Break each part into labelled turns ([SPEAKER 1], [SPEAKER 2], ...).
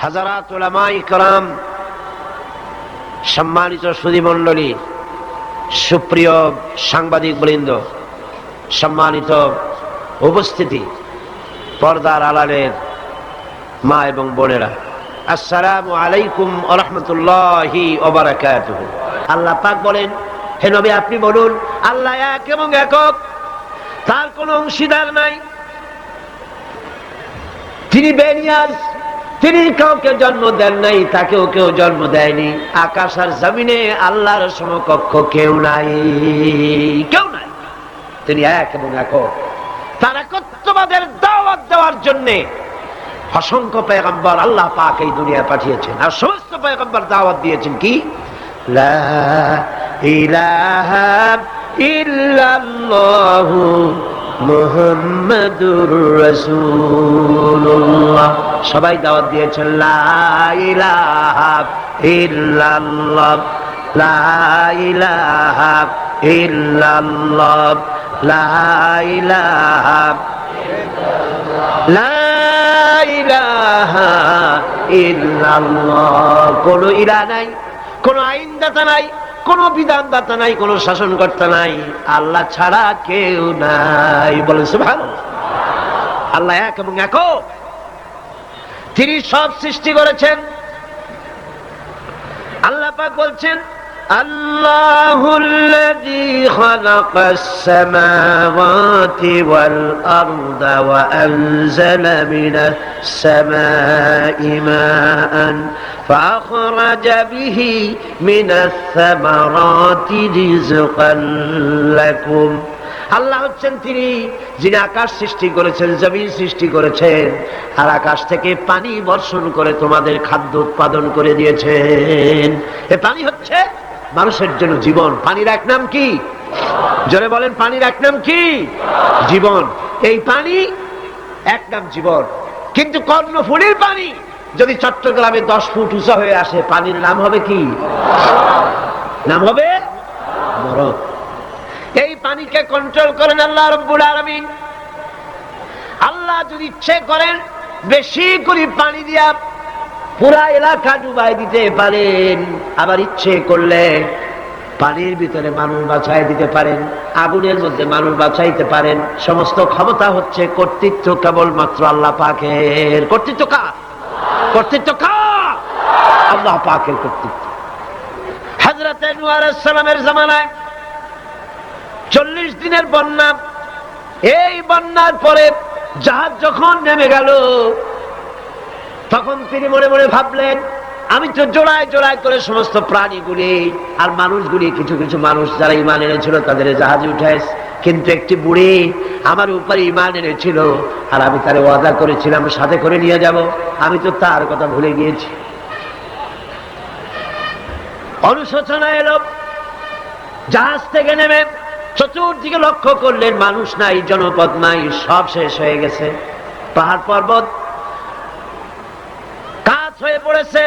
[SPEAKER 1] হাজারাত উলামায়ে কেরাম, সম্মানিত সুধীমণ্ডলী, সুপ্রিয় সাংবাদিক বৃন্দ, সম্মানিত উপস্থিতি, পর্দার আড়ালের মা এবং বোনেরা, আসসালামু আলাইকুম ওয়া রাহমাতুল্লাহি ওয়া বারাকাতুহু। আল্লাহ পাক বলেন, হে নবী আপনি বলুন, আল্লাহ এক এবং একক, তার কোনো অংশীদার নাই, তিনি বেনিয়াজ, তিনি কাউকে জন্ম দেন নাই, তাকেও কেউ জন্ম দেয়নি। আকাশ আর জমিনে আল্লাহর সমকক্ষ কেউ নাই, কেউ নাই। তিনি এক এবং একক। তার একত্ববাদের দাওয়াত দেওয়ার জন্য অসংখ্য পয়গম্বর আল্লাহ পাক এই দুনিয়ায় পাঠিয়েছেন, আর সমস্ত পয়গম্বর দাওয়াত দিয়েছেন কি, লা ইলাহা ইল্লাল্লাহু মুহাম্মাদুর রাসূলুল্লাহ। সবাই দাওয়াত দিয়েছেন লা ইলাহা ইল্লাল্লাহ, লা ইলাহা ইল্লাল্লাহ, লা ইলাহা লা ইলাহা ইল্লাল্লাহ। কোনো ইলাহ নাই, কোনো আইনদাতা নাই, কোনো বিধানদাতা নাই, কোনো শাসনকর্তা নাই, আল্লাহ ছাড়া কেউ নাই। বলেন সুবহানাল্লাহ। আল্লাহ এক এবং একক, তিনি সব সৃষ্টি করেছেন। আল্লাহ পাক বলছেন, আল্লাহুল্লাযী খালাকাস সামাওয়াতি ওয়াল আরদা ওয়া আনজালা মিনাস সামাই মাআন ফাআখরাজা বিহি মিনাস সামারাতি রিজকান লাকুম। আল্লাহ হচ্ছেন তিনি, যিনি আকাশ সৃষ্টি করেছেন, জমিন সৃষ্টি করেছেন, আর আকাশ থেকে পানি বর্ষণ করে তোমাদের খাদ্য উৎপাদন করে দিয়েছেন। এ পানি হচ্ছে মানুষের জন্য জীবন। পানির এক নাম কি? জোরে বলেন, পানির এক নাম কি? জীবন। এই পানি এক নাম জীবন। কিন্তু কর্ণফুলীর পানি যদি চট্টগ্রামে 10 ফুট উঁচা হয়ে আসে, পানির নাম হবে কি? নাম হবে মরণ। এই পানিকে কন্ট্রোল করেন আল্লাহ রাব্বুল আলামিন। আল্লাহ যদি ইচ্ছে করেন বেশি করে পানি দিয়া পুরা এলাকা ডুবাই দিতে পারেন, আবার ইচ্ছে করলে পানির ভিতরে মানুষ বাঁচাই দিতে পারেন, আগুনের মধ্যে মানুষ বাঁচাইতে পারেন। সমস্ত ক্ষমতা হচ্ছে, কর্তৃত্ব কেবলমাত্র আল্লাহ পাকের। কর্তৃত্ব কার? কর্তৃত্ব কার? আল্লাহ পাকের কর্তৃত্ব। হযরত নূহ আলাইহিস সালামের জামানায় 40 দিনের বন্যা। এই বন্যার পরে জাহাজ যখন নেমে গেল, তখন তিনি মনে মনে ভাবলেন, আমি তো জোড়ায় জোড়ায় করে সমস্ত প্রাণীগুলি আর মানুষগুলি, কিছু কিছু মানুষ যারা ঈমান এনেছিল তাদের জাহাজে উঠাইছে, কিন্তু একটি বুড়ি আমার উপরে ঈমান এনেছিল, আর আমি তারে ওয়াদা করেছিলাম সাথে করে নিয়ে যাব, আমি তো তার কথা ভুলে গিয়েছি। অনুশোচনা এলো। জাহাজ থেকে নেমে চতুর্দিকে লক্ষ্য করলেন, মানুষ নাই, জনপদ নাই, সব শেষ হয়ে গেছে। পাহাড় পর্বত কাজ হয়ে পড়েছে,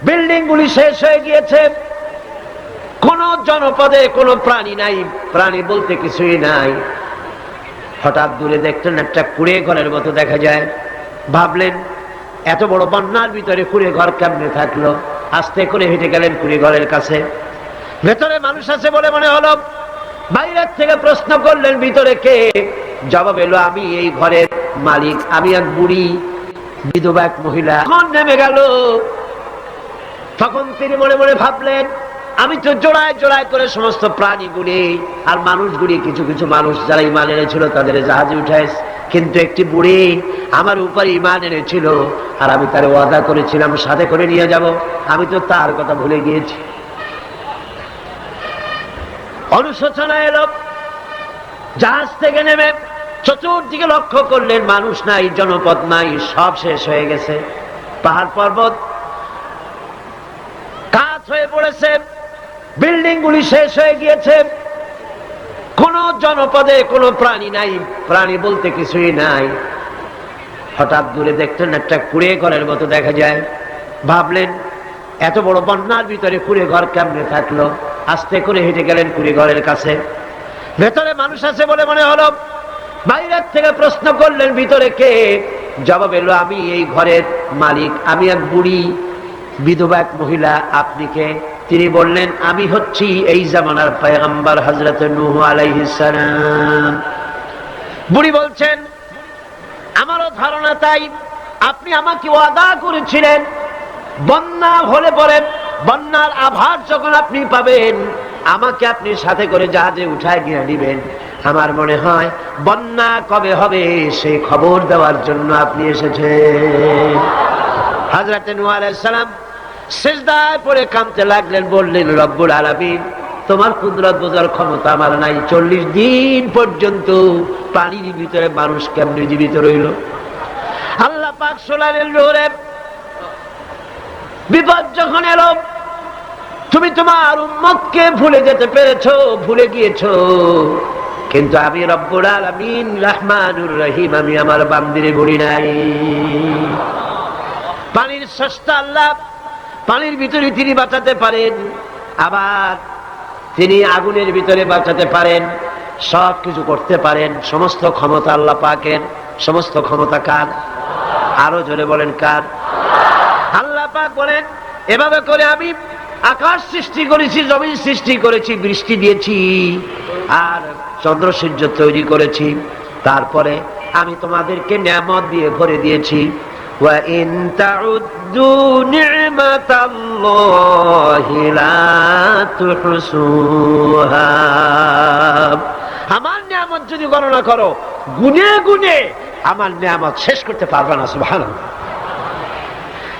[SPEAKER 1] বিল্ডিং গুলি শেষ হয়ে গিয়েছে, কোন জনপদে কোনো প্রাণী নাই, প্রাণী বলতে কিছুই নাই। হঠাৎ দূরে দেখলেন একটা কুড়ে ঘরের মতো দেখা যায়। ভাবলেন, এত বড় বন্যার ভিতরে কুড়ে ঘর কেমনে থাকলো? আস্তে করে হেঁটে গেলেন কুড়ে ঘরের কাছে। ভেতরে মানুষ আছে বলে মনে হলো। বাইরের থেকে প্রশ্ন করলেন, ভিতরে কে? জবাব এলো, আমি এই ঘরের মালিক, আমি এক বুড়ি বিধবা এক মহিলা। তখন নেমে গেল। তখন তিনি মনে মনে ভাবলেন, আমি তো জোড়ায় জোড়ায় করে সমস্ত প্রাণীগুলি আর মানুষগুলি, কিছু কিছু মানুষ যারা ঈমান এনেছিল তাদের জাহাজে উঠাইছে, কিন্তু একটি বুড়ি আমার উপরে ঈমান এনেছিল, আর আমি তার ওয়াদা করেছিলাম সাথে করে নিয়ে যাব, আমি তো তার কথা ভুলে গিয়েছি। অনুশোচনা এলো। জাহাজ থেকে নেমে চতুর্দিকে লক্ষ্য করলেন, মানুষ নাই, জনপদ নাই, সব শেষ হয়ে গেছে। পাহাড় পর্বত কাজ হয়ে পড়েছে, বিল্ডিং গুলি শেষ হয়ে গিয়েছে, কোন জনপদে কোনো প্রাণী নাই, প্রাণী বলতে কিছুই নাই। হঠাৎ দূরে দেখলেন একটা কুড়ে ঘরের মতো দেখা যায়। ভাবলেন, এত বড় বন্যার ভিতরে কুড়ে ঘর কেমনে থাকলো? আস্তে করে হেঁটে গেলেন কুড়ে ঘরের কাছে। ভেতরে মানুষ আছে বলে মনে হলো। বাইরের থেকে প্রশ্ন করলেন, ভিতরে কে? জবাব এলো, আমি এই ঘরের মালিক, আমি এক বুড়ি বিধবা এক মহিলা। আপনি কে? তিনি বললেন, আমি হচ্ছি এই জামানার পয়গম্বর হযরত নূহ আলাইহিস সালাম। বুড়ি বলছেন, আমারও ধারণা তাই। আপনি আমাকে ওয়াদা করেছিলেন বন্যা হলে পরে, বন্যার আভাস যখন আপনি পাবেন আমাকে আপনি সাথে করে জাহাজে উঠায় নিয়ে নিবেন। আমার মনে হয় বন্যা কবে হবে সেই খবর দেওয়ার জন্য আপনি এসেছেন। হযরত নূহ আলাইহিস সালাম সিজদায় পড়ে কাঁদতে লাগলেন, বললেন, রব্বুল আলামিন, তোমার কুদরত বোঝার ক্ষমতা আমার নাই। 40 দিন পর্যন্ত পানির ভিতরে মানুষ কেমনে জীবিত রইল? আল্লাহ পাক শোনালেন, নূরে, বিপদ যখন এলো তুমি তোমার উম্মতকে ভুলে যেতে পেরেছো, ভুলে গিয়েছো, কিন্তু আমি রব্বুল আলামিন রহমানুর রহিম, আমি আমার বান্দিরে ভুলি নাই। পানির স্রষ্টা আল্লাহ, পানির ভিতরে তিনি বাঁচাতে পারেন, আবার তিনি আগুনের ভিতরে বাঁচাতে পারেন, সব কিছু করতে পারেন। সমস্ত ক্ষমতা আল্লাহ পাকের। সমস্ত ক্ষমতা কার? আরো জোরে বলেন, কার? আল্লাহ পাক বলেন, এভাবে করে আমি আকাশ সৃষ্টি করেছি, জমিন সৃষ্টি করেছি, বৃষ্টি দিয়েছি, আর চন্দ্র সূর্য তৈরি করেছি, তারপরে আমি তোমাদেরকে নিয়ামত দিয়ে ভরে দিয়েছি। ওয়া ইন তাউদ্দু নি'মাতাল্লাহি লা তুহসুহা। আমার নিয়ামত যদি গণনা করো, গুনে গুনে আমার নিয়ামত শেষ করতে পারবে না। সুবহানাল্লাহ।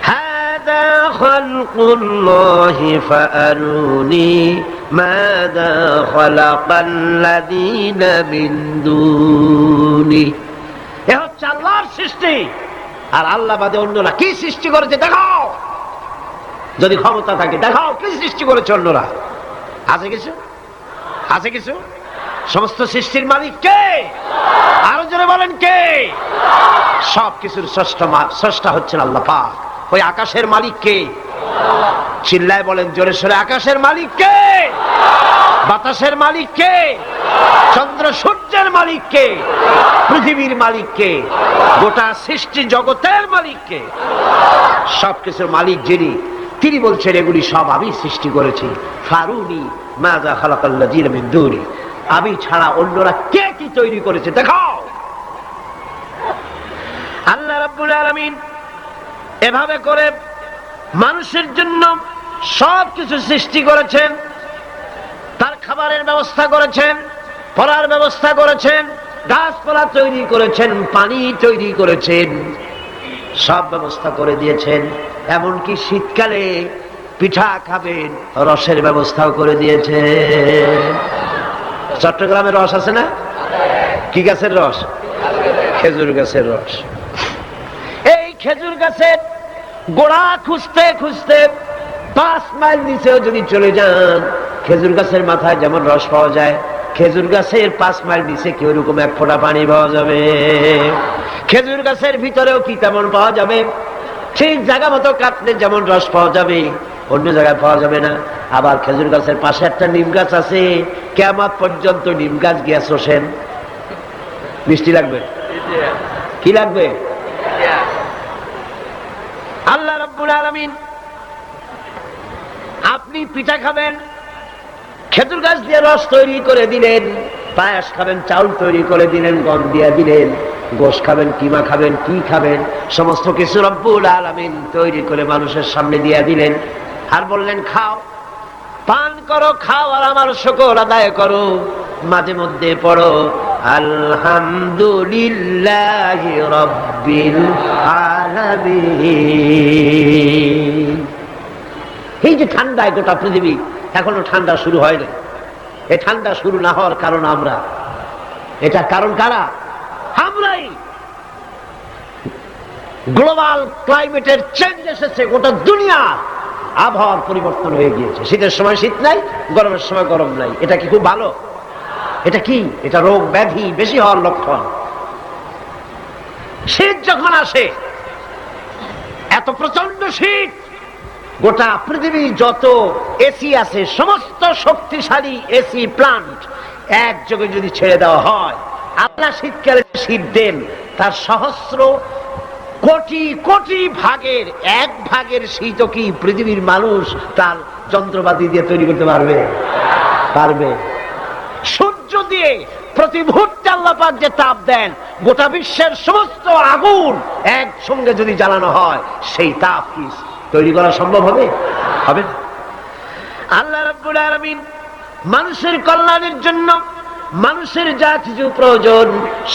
[SPEAKER 1] হাদা খালকুল্লাহি ফাআরুনি মাযা খালাকাল্লাযীনা মিন দুনি। এ হচ্ছে আল্লাহর সৃষ্টি, আর আল্লাহ বাদে অন্যরা কি সৃষ্টি করেছে দেখাও। যদি ক্ষমতা থাকে দেখাও কি সৃষ্টি করেছে অন্যরা। আছে কিছু? আছে কিছু? সমস্ত সৃষ্টির মালিক কে? আরো জোরে বলেন, কে? সব কিছুর স্রষ্টা হচ্ছেন আল্লাহ পাক। ওই আকাশের মালিক কে? চিল্লায় বলেন জোরে সোরে, আকাশের মালিক কে? বাতাসের মালিক কে? চন্দ্র সূর্যের মালিক কে? পৃথিবীর মালিক কে? গোটা সৃষ্টি জগতের মালিক কে? সবকিছুর মালিক যিনি, তিনি বলছেন এগুলি সব আমি সৃষ্টি করেছি। ফারুনি মাযা খালাকাল্লাযীনা মিন দুনি। আমি ছাড়া অন্যরা কে কি তৈরি করেছে দেখাও। আল্লাহ রাব্বুল আলামিন এভাবে করে মানুষের জন্য সব কিছু সৃষ্টি করেছেন। তার খাবারের ব্যবস্থা করেছেন, পড়ার ব্যবস্থা করেছেন, গাছপালা তৈরি করেছেন, পানি তৈরি করেছেন, সব ব্যবস্থা করে দিয়েছেন। এমনকি শীতকালে পিঠা খাবেন, রসের ব্যবস্থাও করে দিয়েছেন। চট্টগ্রামের রস আছে না? কি গাছের রস? খেজুর গাছের রস। এই খেজুর গাছের গোড়া খুঁজতে খুঁজতে 5 মাইল নিচেও যদি চলে যান, খেজুর গাছের মাথায় যেমন রস পাওয়া যায়, খেজুর গাছের 5 মাইল নিচে কি ওরকম এক ফোঁটা পানি পাওয়া যাবে? খেজুর গাছের ভিতরেও কি তেমন পাওয়া যাবে? ঠিক জায়গা মতো কাটলে যেমন রস পাওয়া যাবে, অন্য জায়গায় পাওয়া যাবে না। আবার খেজুর গাছের পাশে একটা নিম গাছ আছে, কিয়ামত পর্যন্ত নিম গাছ গিয়া শোষেন। মিষ্টি লাগবে? কি লাগবে? আল্লাহ রাব্বুল আলামিন, আপনি পিঠা খাবেন, খেজুর গাছ দিয়ে রস তৈরি করে দিলেন। পায়েস খাবেন, চাউল তৈরি করে দিলেন, গম দিয়ে দিলেন। গোশ খাবেন, কিমা খাবেন, কি খাবেন, সমস্ত কিছু রব্বুল আলামিন তৈরি করে মানুষের সামনে দিয়ে দিলেন। আর বললেন, খাও, পান করো, খাও, আর আমার শুকর আদায় করো। মাঝে মধ্যে পড়ো আলহামদুলিল্লাহি রাব্বিল আলামিন। এই যে ঠান্ডায় গোটা পৃথিবী, এখনো ঠান্ডা শুরু হয়নি। এই ঠান্ডা শুরু না হওয়ার কারণ আমরা। এটা কারণ কারা? আমরাই। গ্লোবাল ক্লাইমেটের চেঞ্জ এসেছে, গোটা দুনিয়া আবহাওয়ার পরিবর্তন হয়ে গিয়েছে। শীতের সময় শীত নাই, গরমের সময় গরম নাই। এটা কি খুব ভালো? এটা কি? এটা রোগ ব্যাধি বেশি হওয়ার লক্ষণ। শীত যখন আসে, এত প্রচন্ড শীত, গোটা পৃথিবী যত এসি আছে, সমস্ত শক্তিশালী এসি প্লান্ট একযোগে যদি ছেড়ে দেওয়া হয়, আল্লাহ শীতকালে শীত দেন, তার সহস্র কোটি কোটি ভাগের 1 ভাগের শীত কি পৃথিবীর মানুষ তার যন্ত্রপাতি দিয়ে তৈরি করতে পারবে? পারবে। সূর্য দিয়ে প্রতি মুহূর্তে আল্লাহ পাক যে তাপ দেন, গোটা বিশ্বের সমস্ত আগুন একসঙ্গে যদি জ্বালানো হয়, সেই তাপ কি তৈরি করা সম্ভব হবে? হবে না। আল্লাহ রাব্বুল আলামিন মানুষের কল্যাণের জন্য মানুষের যা কিছু প্রয়োজন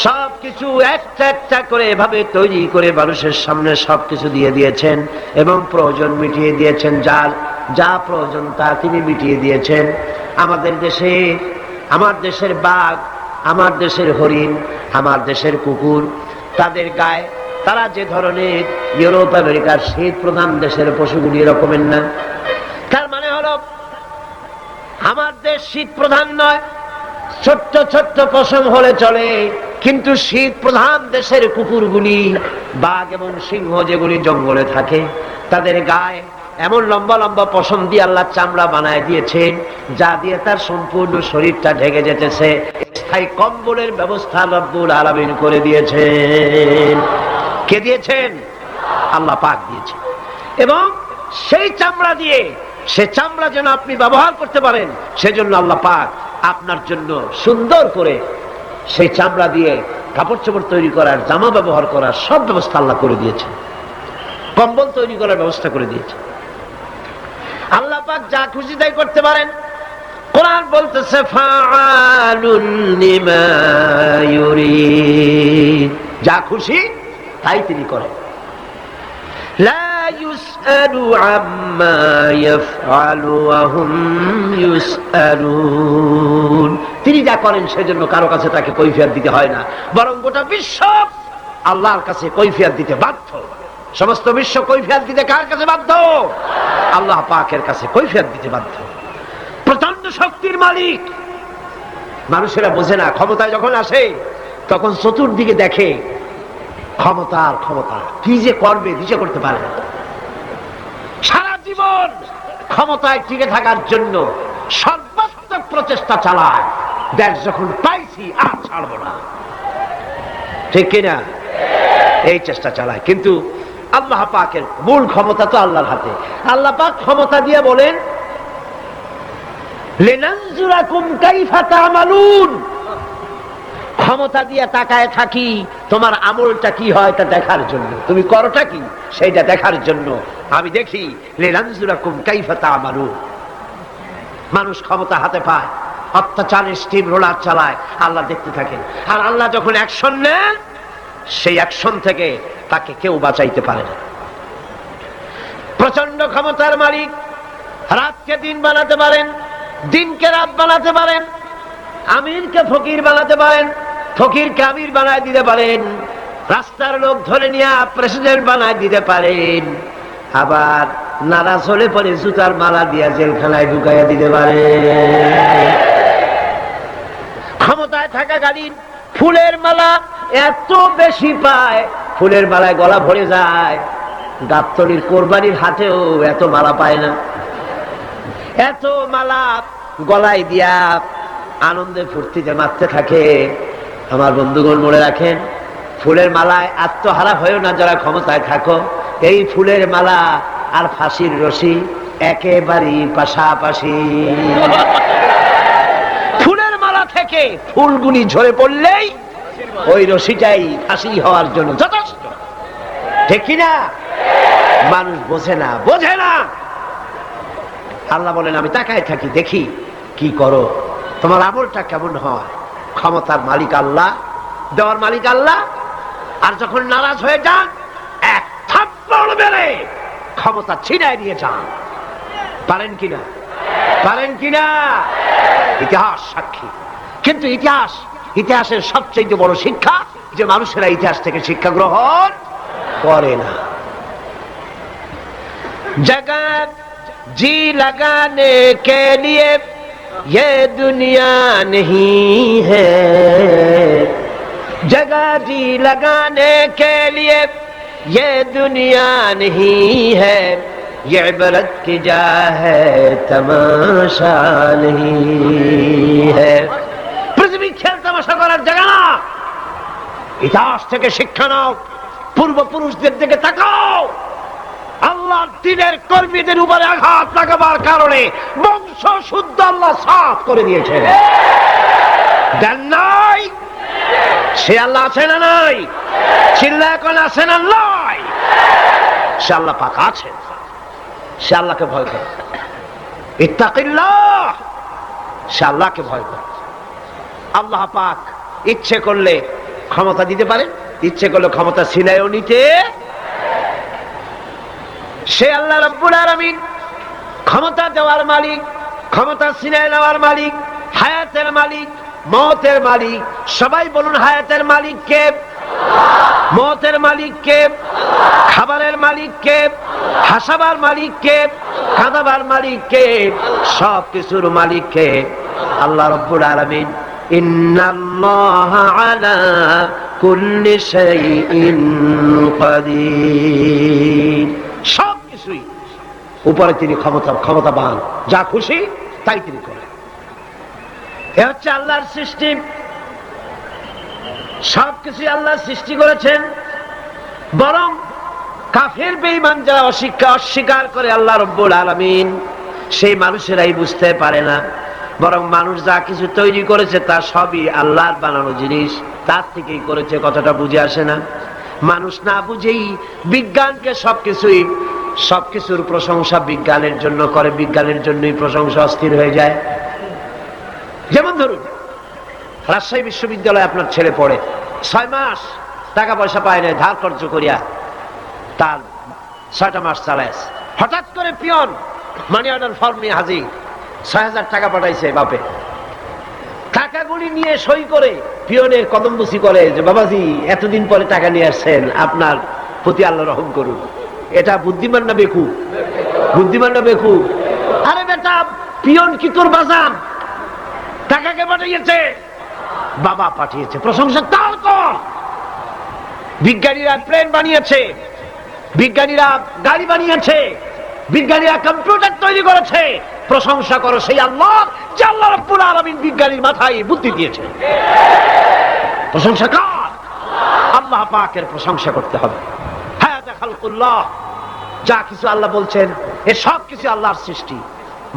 [SPEAKER 1] সবকিছু একটা একটা করে এভাবে তৈরি করে মানুষের সামনে সবকিছু দিয়ে দিয়েছেন এবং প্রয়োজন মিটিয়ে দিয়েছেন। যার যা প্রয়োজন তা তিনি মিটিয়ে দিয়েছেন। আমাদের দেশে, আমার দেশের বাঘ, আমার দেশের হরিণ, আমার দেশের কুকুর, তাদের গায়ে তারা যে ধরনের ইউরোপ আমেরিকার শীত প্রধান দেশের পশুগুলি এরকমের না। তার মানে হলো আমার দেশ শীত প্রধান নয়, ছোট্ট ছোট্ট পশম হলে চলে, কিন্তু শীত প্রধান দেশের কুকুরগুলি, বাঘ এবং সিংহ যেগুলি জঙ্গলে থাকে, তাদের গায়ে এমন লম্বা লম্বা পশম দিয়ে আল্লাহ চামড়া বানায় দিয়েছেন, যা দিয়ে তার সম্পূর্ণ শরীরটা ঢেকে যেতেছে। স্থায়ী কম্বলের ব্যবস্থা রব্বুল আলামিন করে দিয়েছেন। কে দিয়েছেন? আল্লাহ পাক দিয়েছেন। এবং সেই চামড়া দিয়ে, সে চামড়া যেন আপনি ব্যবহার করতে পারেন, সেজন্য আল্লাহ পাক আপনার জন্য সুন্দর করে সেই চামড়া দিয়ে কাপড় চোপড় তৈরি করার, জামা ব্যবহার করার সব ব্যবস্থা আল্লাহ করে দিয়েছেন। কম্বল তৈরি করার ব্যবস্থা করে দিয়েছেন। আল্লাহ পাক যা খুশি তাই করতে পারেন। কোরআন বলতেছে ফাআলুন লিমা ইউরিদ, যা খুশি তাই তিনি করেন। লা ইউসআলু আম্মা ইয়াফআলু ওয়া হুম ইউসআলুন, তিনি যা করেন সেজন্য কারো কাছে তাকে কৈফিয়ত দিতে হয় না, বরং গোটা বিশ্ব আল্লাহর কাছে কৈফিয়ত দিতে বাধ্য। সমস্ত বিশ্ব কৈফিয়ত দিতে কার কাছে বাধ্য? আল্লাহ পাকের কাছে কৈফিয়ত দিতে বাধ্য। প্রচন্ড শক্তির মালিক। মানুষেরা বোঝে না, ক্ষমতায় যখন আসে তখন চতুর্দিকে দেখে ক্ষমতার ক্ষমতা, কি যে করবে দিশা করতে পারে না। সারা জীবন ক্ষমতায় টিকে থাকার জন্য সর্বাত্মক প্রচেষ্টা চালায়, দেশ যখন পাইছি আর ছাড়বো না, ঠিক কিনা? এই চেষ্টা চালায়। কিন্তু আল্লাহ পাকের মূল ক্ষমতা তো আল্লাহর হাতে। আল্লাহ পাক ক্ষমতা দিয়ে বলেন লিনানজুরাকুম কাইফা তা'মালুন, ক্ষমতা দিয়ে তাকায় থাকি তোমার আমলটা কি হয় তা দেখার জন্য, তুমি করোটা কি সেইটা দেখার জন্য আমি দেখি। লিনানজুরাকুম কাইফা তা'মালুন। মানুষ ক্ষমতা হাতে পায়, অত্যাচারের স্টিম রোলার চালায়, আল্লাহ দেখতে থাকেন। আর আল্লাহ যখন অ্যাকশন নেন, সেই অ্যাকশন থেকে তাকে কেউ বাঁচাইতে পারে না। প্রচন্ড ক্ষমতার মালিক। রাতকে দিন বানাতে পারেন, দিনকে রাত বানাতে পারেন, আমিরকে ফকির বানাতে পারেন, ফকিরকে আমির বানায় দিতে পারেন, রাস্তার লোক ধরে নিয়ে প্রেসিডেন্ট বানায় দিতে পারেন, আবার নারাজ হলে পরে জুতার মালা দিয়া জেলখানায় ঢুকাইয়া দিতে পারেন। ক্ষমতায় থাকাকালীন ফুলের মালা এত বেশি পায়, ফুলের মালায় গলা ভরে যায়। গাবতলীর কোরবানির হাটেও এত মালা পায় না। এত মালা গলায় দিয়া আনন্দে ফুর্তিতে মারতে থাকে। আমার বন্ধুগণ মনে রাখেন, ফুলের মালায় আত্মহারা হয়েও না যারা ক্ষমতায় থাকো। এই ফুলের মালা আর ফাঁসির রশি একেবারেই পাশাপাশি। ফুলের মালা থেকে ফুলগুলি ঝরে পড়লেই ওই রশিটাই ফাঁসি হওয়ার জন্য যথেষ্ট, ঠিক কিনা? মানুষ বোঝে না, বোঝে না। আল্লাহ বলেন আমি তাকায় থাকি, দেখি কি করো, তোমার আমলটা কেমন হয়। ক্ষমতার মালিক আল্লাহ, দেওয়ার মালিক আল্লাহ। আর যখন নারাজ হয়ে যান, এক থাপ্পড় মেরে ক্ষমতা ছিনায় নিয়ে যান। পারেন কিনা? পারেন কিনা? ইতিহাস সাক্ষী। কিন্তু ইতিহাসের সবচেয়ে বড় শিক্ষা যে মানুষেরা ইতিহাস থেকে শিক্ষা গ্রহণ করে না। जगत जी लगाने के लिए ये दुनिया नहीं है, जगह जी लगाने के लिए ये दुनिया नहीं है, ये इबरत की जा है तमाशा नहीं है। পৃথিবী খেল তামাশা করার জায়গা না। ইতিহাস থেকে শিক্ষা নাও। পূর্বপুরুষদের দিকে তাকাও। আল্লাহর দ্বীনের কর্মীদের উপরে আঘাত লাগাবার কারণে বংশ শুদ্ধ আল্লাহ সাফ করে দিয়েছেন। দেন নাই? সে আল্লাহ আছে না নাই? চিল্লায় কোন আছে না নাই? সে আল্লাহ পাক আছেন। সে আল্লাহকে ভয় করে। ইত্তাকিল্লাহ, সে আল্লাহকে ভয় করে। আল্লাহ পাক ইচ্ছে করলে ক্ষমতা দিতে পারে, ইচ্ছে করলে ক্ষমতা ছিনাইও নিতে। সে আল্লাহ রাব্বুল আলামিন ক্ষমতা দেওয়ার মালিক, ক্ষমতা ছিনাই নেওয়ার মালিক, হায়াতের মালিক, মওতের মালিক। সবাই বলুন, হায়াতের মালিক কে? মওতের মালিক কে? খাবারের মালিক কে? হাসাবার মালিক কে? কাঁদাবার মালিক কে? সব কিছুর মালিক কে? আল্লাহ রাব্বুল আলামিন। ইন্নাল্লাহা আলা কুল্লি শাইইন কাদির। সব কিছুই উপরে তিনি ক্ষমতাবান, যা খুশি তাই তিনি করেন। এ হচ্ছে আল্লাহর সৃষ্টি। সবকিছু আল্লাহ সৃষ্টি করেছেন। বরং কাফের বেঈমান যারা অস্বীকার করে আল্লাহ রাব্বুল আলামিন, সেই মানুষেরাই বুঝতে পারে না। বরং মানুষ যা কিছু তৈরি করেছে তা সবই আল্লাহর বানানো জিনিস, তার থেকেই করেছে। কথাটা বুঝে আসে না? মানুষ না বুঝেই বিজ্ঞানকে সবকিছুর প্রশংসা বিজ্ঞানের জন্য করে, বিজ্ঞানের জন্যই প্রশংসা অস্থির হয়ে যায়। যেমন ধরুন, রাজশাহী বিশ্ববিদ্যালয়ে আপনার ছেলে পড়ে, 6 মাস টাকা পয়সা পায় না, ধার কর্জ করিয়া তার 6টা মাস চালায়। হঠাৎ করে পিয়ন মানি অর্ডার ফর্ম নিয়ে হাজির, 6,000 টাকা পাঠাইছে বাপে। টাকাগুলি নিয়ে সই করে পিয়নের কদমবুসি করে যে, বাবাজি এতদিন পরে টাকা নিয়ে আসছেন, আপনার প্রতি আল্লাহ রহম করুন। এটা বুদ্ধিমান না বেকুব? বুদ্ধিমান না বেকুব? আরে বেটা, পিয়ন কি তোর বাজান? টাকাকে পাঠিয়েছে, বাবা পাঠিয়েছে, প্রশংসা তার কর। বিজ্ঞানীরা প্লেন বানিয়েছে, বিজ্ঞানীরা গাড়ি বানিয়েছে, বিজ্ঞানীরা কম্পিউটার তৈরি করেছে, প্রশংসা করো সেই আল্লাহ যে আল্লাহ রাব্বুল আলামিন বিজ্ঞানীর মাথায় বুদ্ধি দিয়েছে। প্রশংসা কার? আল্লাহ পাকের প্রশংসা করতে হবে। হায়াতে খালকুল্লাহ, যা কিছু আল্লাহ বলছেন এ সব কিছু আল্লাহর সৃষ্টি।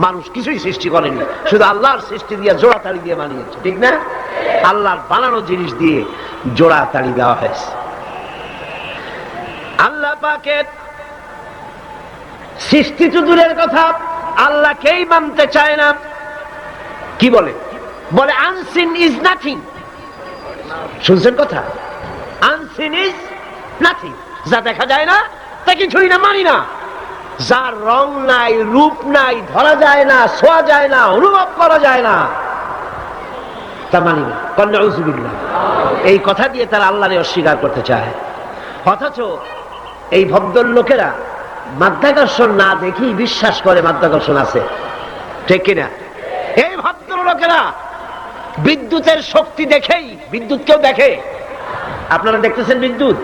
[SPEAKER 1] মানুষ কিছুই সৃষ্টি করেনি, শুধু আল্লাহর সৃষ্টি দিয়ে জোড়া তালি দিয়ে বানিয়েছে, ঠিক না? আল্লাহর বানানো জিনিস দিয়ে জোড়া তালি দেওয়া হয়েছে। আল্লাহ পাকের সৃষ্টি তো দূরের কথা, আল্লাহকেই মানতে চায় না। কি বলে? বলে আনসিন ইজ নাথিং। শুনছেন কথা? আনসিন ইজ নাথিং, যা দেখা যায় না তা কিছুই না, মানি না। যার রং নাই, রূপ নাই, ধরা যায় না, ছোঁয়া যায় না, অনুভব করা যায় না, তা মানি না। নাউযুবিল্লাহ। এই কথা দিয়ে তারা আল্লাহরে অস্বীকার করতে চায়। অথচ এই ভদ্রলোকেরা মাধ্যাকর্ষণ না দেখেই বিশ্বাস করে মাধ্যাকর্ষণ আছে, ঠিক কিনা? এই ভদ্রলোকেরা বিদ্যুতের শক্তি দেখেই, বিদ্যুৎ কেউ দেখে? আপনারা দেখতেছেন বিদ্যুৎ?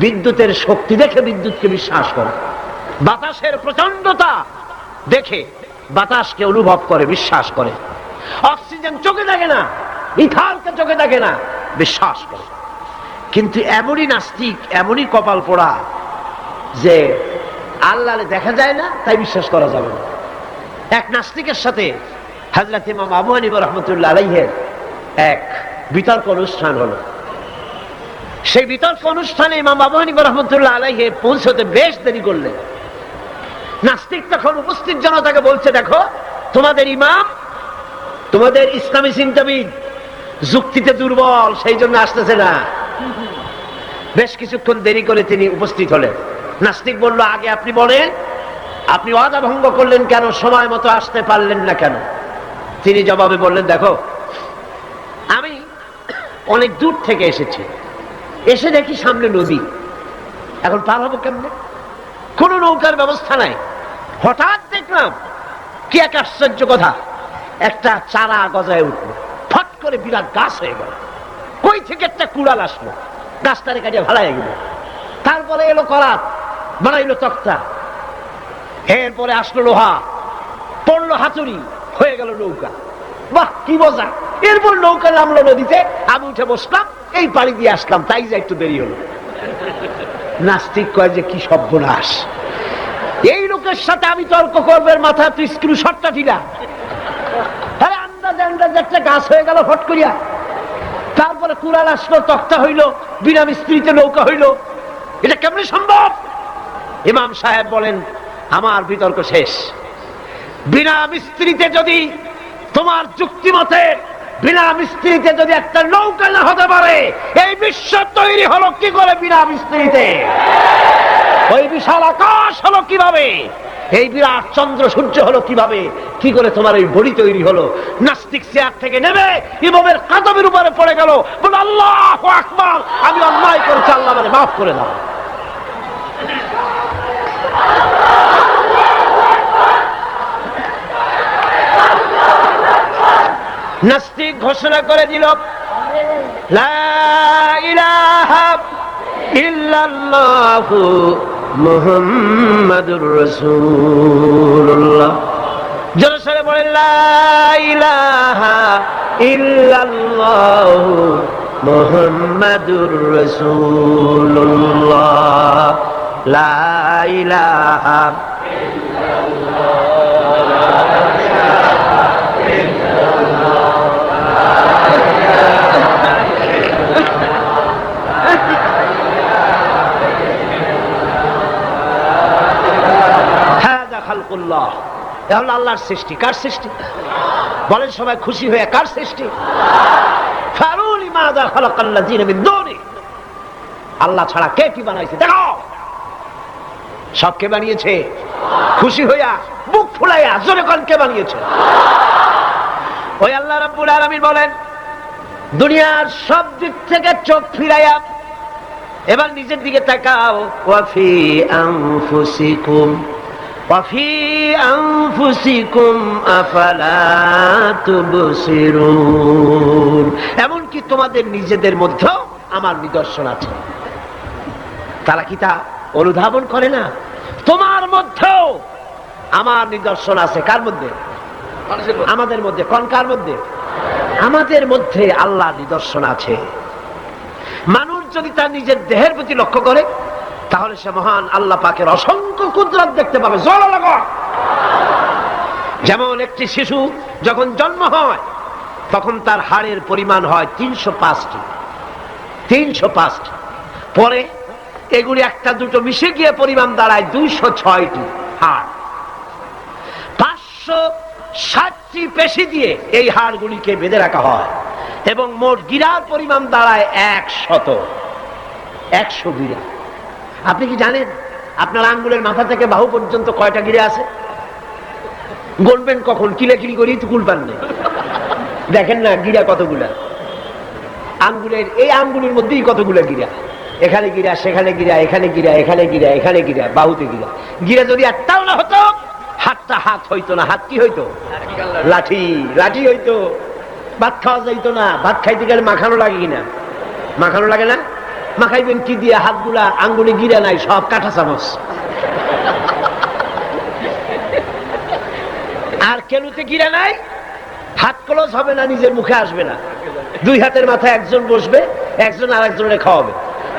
[SPEAKER 1] বিদ্যুতের শক্তি দেখে বিদ্যুৎকে বিশ্বাস করে। বাতাসের প্রচন্ডতা দেখে বাতাসকে অনুভব করে, বিশ্বাস করে। অক্সিজেন চোখে দেখে না, ইথানলকে চোখে দেখে না, বিশ্বাস করে। কিন্তু এমনই নাস্তিক, এমনই কপাল পোড়া যে আল্লাহরে দেখা যায় না তাই বিশ্বাস করা যাবে না। এক নাস্তিকের সাথে হযরত ইমাম আবু হানিফা রাহমাতুল্লাহ আলাইহির এক বিতর্ক অনুষ্ঠান হলো। সেই বিতর্ক অনুষ্ঠানে ইমাম আবু হানিফা রাহমাতুল্লাহ আলাইহি পৌঁছতে বেশ দেরি করলেন। নাস্তিক তখন উপস্থিত জনতাকে বলছে, দেখো তোমাদের ইমাম, তোমাদের ইসলামী চিন্তাবিদ যুক্তিতে দুর্বল, সেই জন্য আসতেছে না। বেশ কিছুক্ষণ দেরি করে তিনি উপস্থিত হলেন। নাস্তিক বলল, আগে আপনি বলেন, আপনি ওয়াদা ভঙ্গ করলেন কেন? সময় মতো আসতে পারলেন না কেন? তিনি জবাবে বললেন, দেখো আমি অনেক দূর থেকে এসেছি, এসে দেখি সামনে নদী, এখন পার হবো কেমনে? কোন নৌকার ব্যবস্থা নাই। হঠাৎ দেখলাম কি এক আশ্চর্য কথা, একটা চারা গজায় উঠলো, ফট করে বিরাট গাছ হয়ে গেল। কই থেকে একটা কুড়াল আসলো, গাছটারে কাটিয়ে ভালাই গেল। তারপরে এলো করাত, বানাইলো তক্তা, এরপরে আসলো লোহা, পড়লো হাতুড়ি, হয়ে গেল নৌকা। বাহ কি মজা! এরপর নৌকা নামলো নদীতে, আমি উঠে বসলাম, এই পাড়ি দিয়ে আসলাম, তাই যা একটু দেরি হলো। নাস্তিক কয় যে কি সর্বনাশ, এই লোকের সাথে আমি তর্ক করবে, মাথা তুই স্ক্রু শটটা দিলা, আরে আন্দাজ আন্দাজ একটা গাছ হয়ে গেল ফট করিয়া। তারপরে কুড়াল আসলো, তক্তা হইল, বিনা মিস্ত্রিতে নৌকা হইল, এটা কেমনে সম্ভব? ইমাম সাহেব বলেন আমার বিতর্ক শেষ। বিনা মিস্ত্রিতে যদি তোমার যুক্তি মতে বিনা মিস্ত্রিতে যদি একটা নৌকা না হতে পারে, এই বিশ্ব তৈরি হলো কি করে বিনা মিস্ত্রিতে? ওই বিশাল আকাশ হলো কিভাবে? এই বিরাট চন্দ্র সূর্য হলো কিভাবে? কি করে তোমার এই বডি তৈরি হলো? নাস্তিক চেয়ার থেকে নেমে ইমামের কাদমের উপরে পড়ে গেল, বলে আল্লাহু আকবার, আমি অন্যায় করেছি, আল্লাহ আমাকে মাফ করে দাও। নাস্তিক ঘোষণা করে দিল লা ইলাহা ইল্লাল্লাহু মুহাম্মাদুর রাসূলুল্লাহ। জোরে সরে বলেন লা ইলাহা ইল্লাল্লাহু মুহাম্মাদুর রাসূলুল্লাহ। লা ইলাহা আল্লাহর সৃষ্টি। কার সৃষ্টি বলেন সবাই খুশি হয়ে? কার সৃষ্টি? আল্লাহ ছাড়া কে কি বানাইছে দেখো, সব কে বানিয়েছে? খুশি হইয়া বুক ফুলাইয়া জোরে কোন কে বানিয়েছে? ওই আল্লাহ রাব্বুল আলামিন বলেন দুনিয়ার সব দিক থেকে চোখ ফিরাইয়া এবার নিজের দিকে তাকাও। ওয়াফি আনফুসিকুম ওয়াফি আনফুসিকুম আফালা তুবসিরুন। এমনকি তোমাদের নিজেদের মধ্যেও আমার নিদর্শন আছে, তারা কি তা অনুধাবন করে না? তোমার মধ্যেও আমার নিদর্শন আছে। কার মধ্যে? আমাদের মধ্যে। কোন কার মধ্যে? আমাদের মধ্যে আল্লাহ নিদর্শন আছে। মানুষ যদি তার নিজের দেহের প্রতি লক্ষ্য করে তাহলে সে মহান আল্লাহ পাকের অসংখ্য কুদরত দেখতে পাবে। জোরে লাগো। যেমন একটি শিশু যখন জন্ম হয় তখন তার হাড়ের পরিমাণ হয় 305টি। 305টি। পরে এগুলি একটা দুটো মিশে গিয়ে পরিমাণ দাঁড়ায় 206টি হাড়। 560টি পেশি দিয়ে এই হাড়গুলিকে বেঁধে রাখা হয় এবং মোট গিরার পরিমাণ দাঁড়ায় 100 গিরা। আপনি কি জানেন আপনার আঙ্গুলের মাথা থেকে বাহু পর্যন্ত কয়টা গিরা আছে? গণবেন কখন? কিলাকিলি করি তো কুল পান না। দেখেন না গিরা কতগুলা আঙ্গুলের, এই আঙ্গুলের মধ্যেই কতগুলা গিরা। এখানে গিরা, সেখানে গিরা, এখানে গিরা, এখানে গিরা, এখানে গিরা, বাহুতে গিরা। গিরা যদি একটাও না হতো হাতটা হাত হইতো না। হাত কি হইতো? লাঠি। লাঠি হইতো। ভাত খাওয়া যাইতো না। ভাত খাইতে গেলে মাখানো লাগে কিনা? মাখানো লাগে না? মাখাইবেন কি দিয়ে? হাতগুলা আঙ্গুলে গিরা নাই, সব কাঁটা চামচ। আর কেনুতে গিরা নাই, হাত ক্লোজ হবে না, নিজের মুখে আসবে না। দুই হাতের মাথায় একজন বসবে, একজন আর একজনের খাওয়াবে।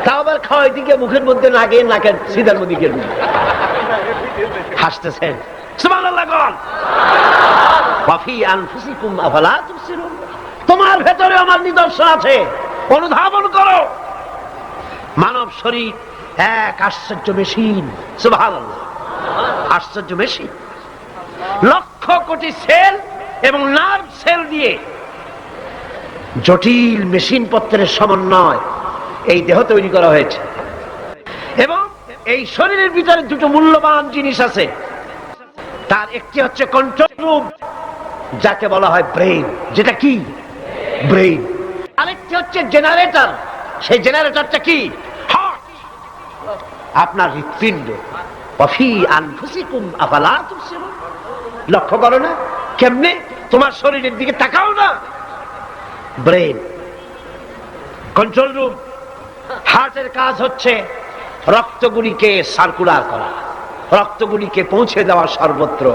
[SPEAKER 1] তাও আবার খাওয়াইতে গিয়ে মুখের মধ্যে নাকে, নাকের সিধার মধ্যে গিয়ে হাসতেছেন। সুবহানাল্লাহ। ওয়াফি আনফুসিকুম আফালা তুবসিরুন। তোমার ভেতরে আমার নিদর্শন আছে, অনুধাবন করো। মানব শরীর এক আশ্চর্য মেশিন। সুবহানাল্লাহ। আশ্চর্য মেশিন। লক্ষ কোটি সেল এবং নার্ভ সেল দিয়ে জটিল মেশিন পত্রের সমন্বয় এই দেহ তৈরি করা হয়েছে এবং এই শরীরের ভিতরে দুটো মূল্যবান জিনিস আছে। তার একটি হচ্ছে কন্ট্রোল রুম, যাকে বলা হয় ব্রেইন। যেটা কি? ব্রেইন। আরেকটি হচ্ছে জেনারেটর। সেই জেনারেটরটা কি? হার্ট, আপনার হৃৎপিণ্ড। ওয়াফি আনফুসিকুম আফালা তুবসিরুন। লক্ষ্য করো না কেমনে? তোমার শরীরের দিকে তাকাও না। Brain, control room. হার্টের কাজ হচ্ছে রক্তগুলিকে সার্কুলার করা, রক্তগুলিকে পৌঁছে দেওয়া সর্বত্র।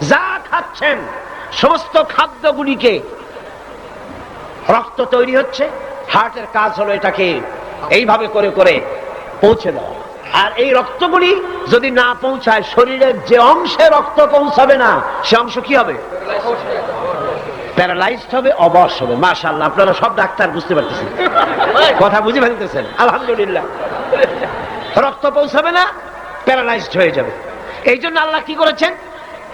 [SPEAKER 1] যা খাচ্ছেন সমস্ত খাদ্যগুলিকে, রক্ত তৈরি হচ্ছে, হার্টের কাজ হলো এটাকে এইভাবে করে করে পৌঁছে দেওয়া। আর এই রক্তগুলি যদি না পৌঁছায়, শরীরের যে অংশে রক্ত পৌঁছাবে না সে অংশ কি হবে? প্যারালাইজড হবে, অবশ হবে। মাশাআল্লাহ, আপনারা সব ডাক্তার বুঝতে পারতেছেন, কথা বুঝে ফেলতেছেন, আলহামদুলিল্লাহ। রক্ত পৌঁছাবে না, প্যারালাইজড হয়ে যাবে। এই জন্য আল্লাহ কি করেছেন,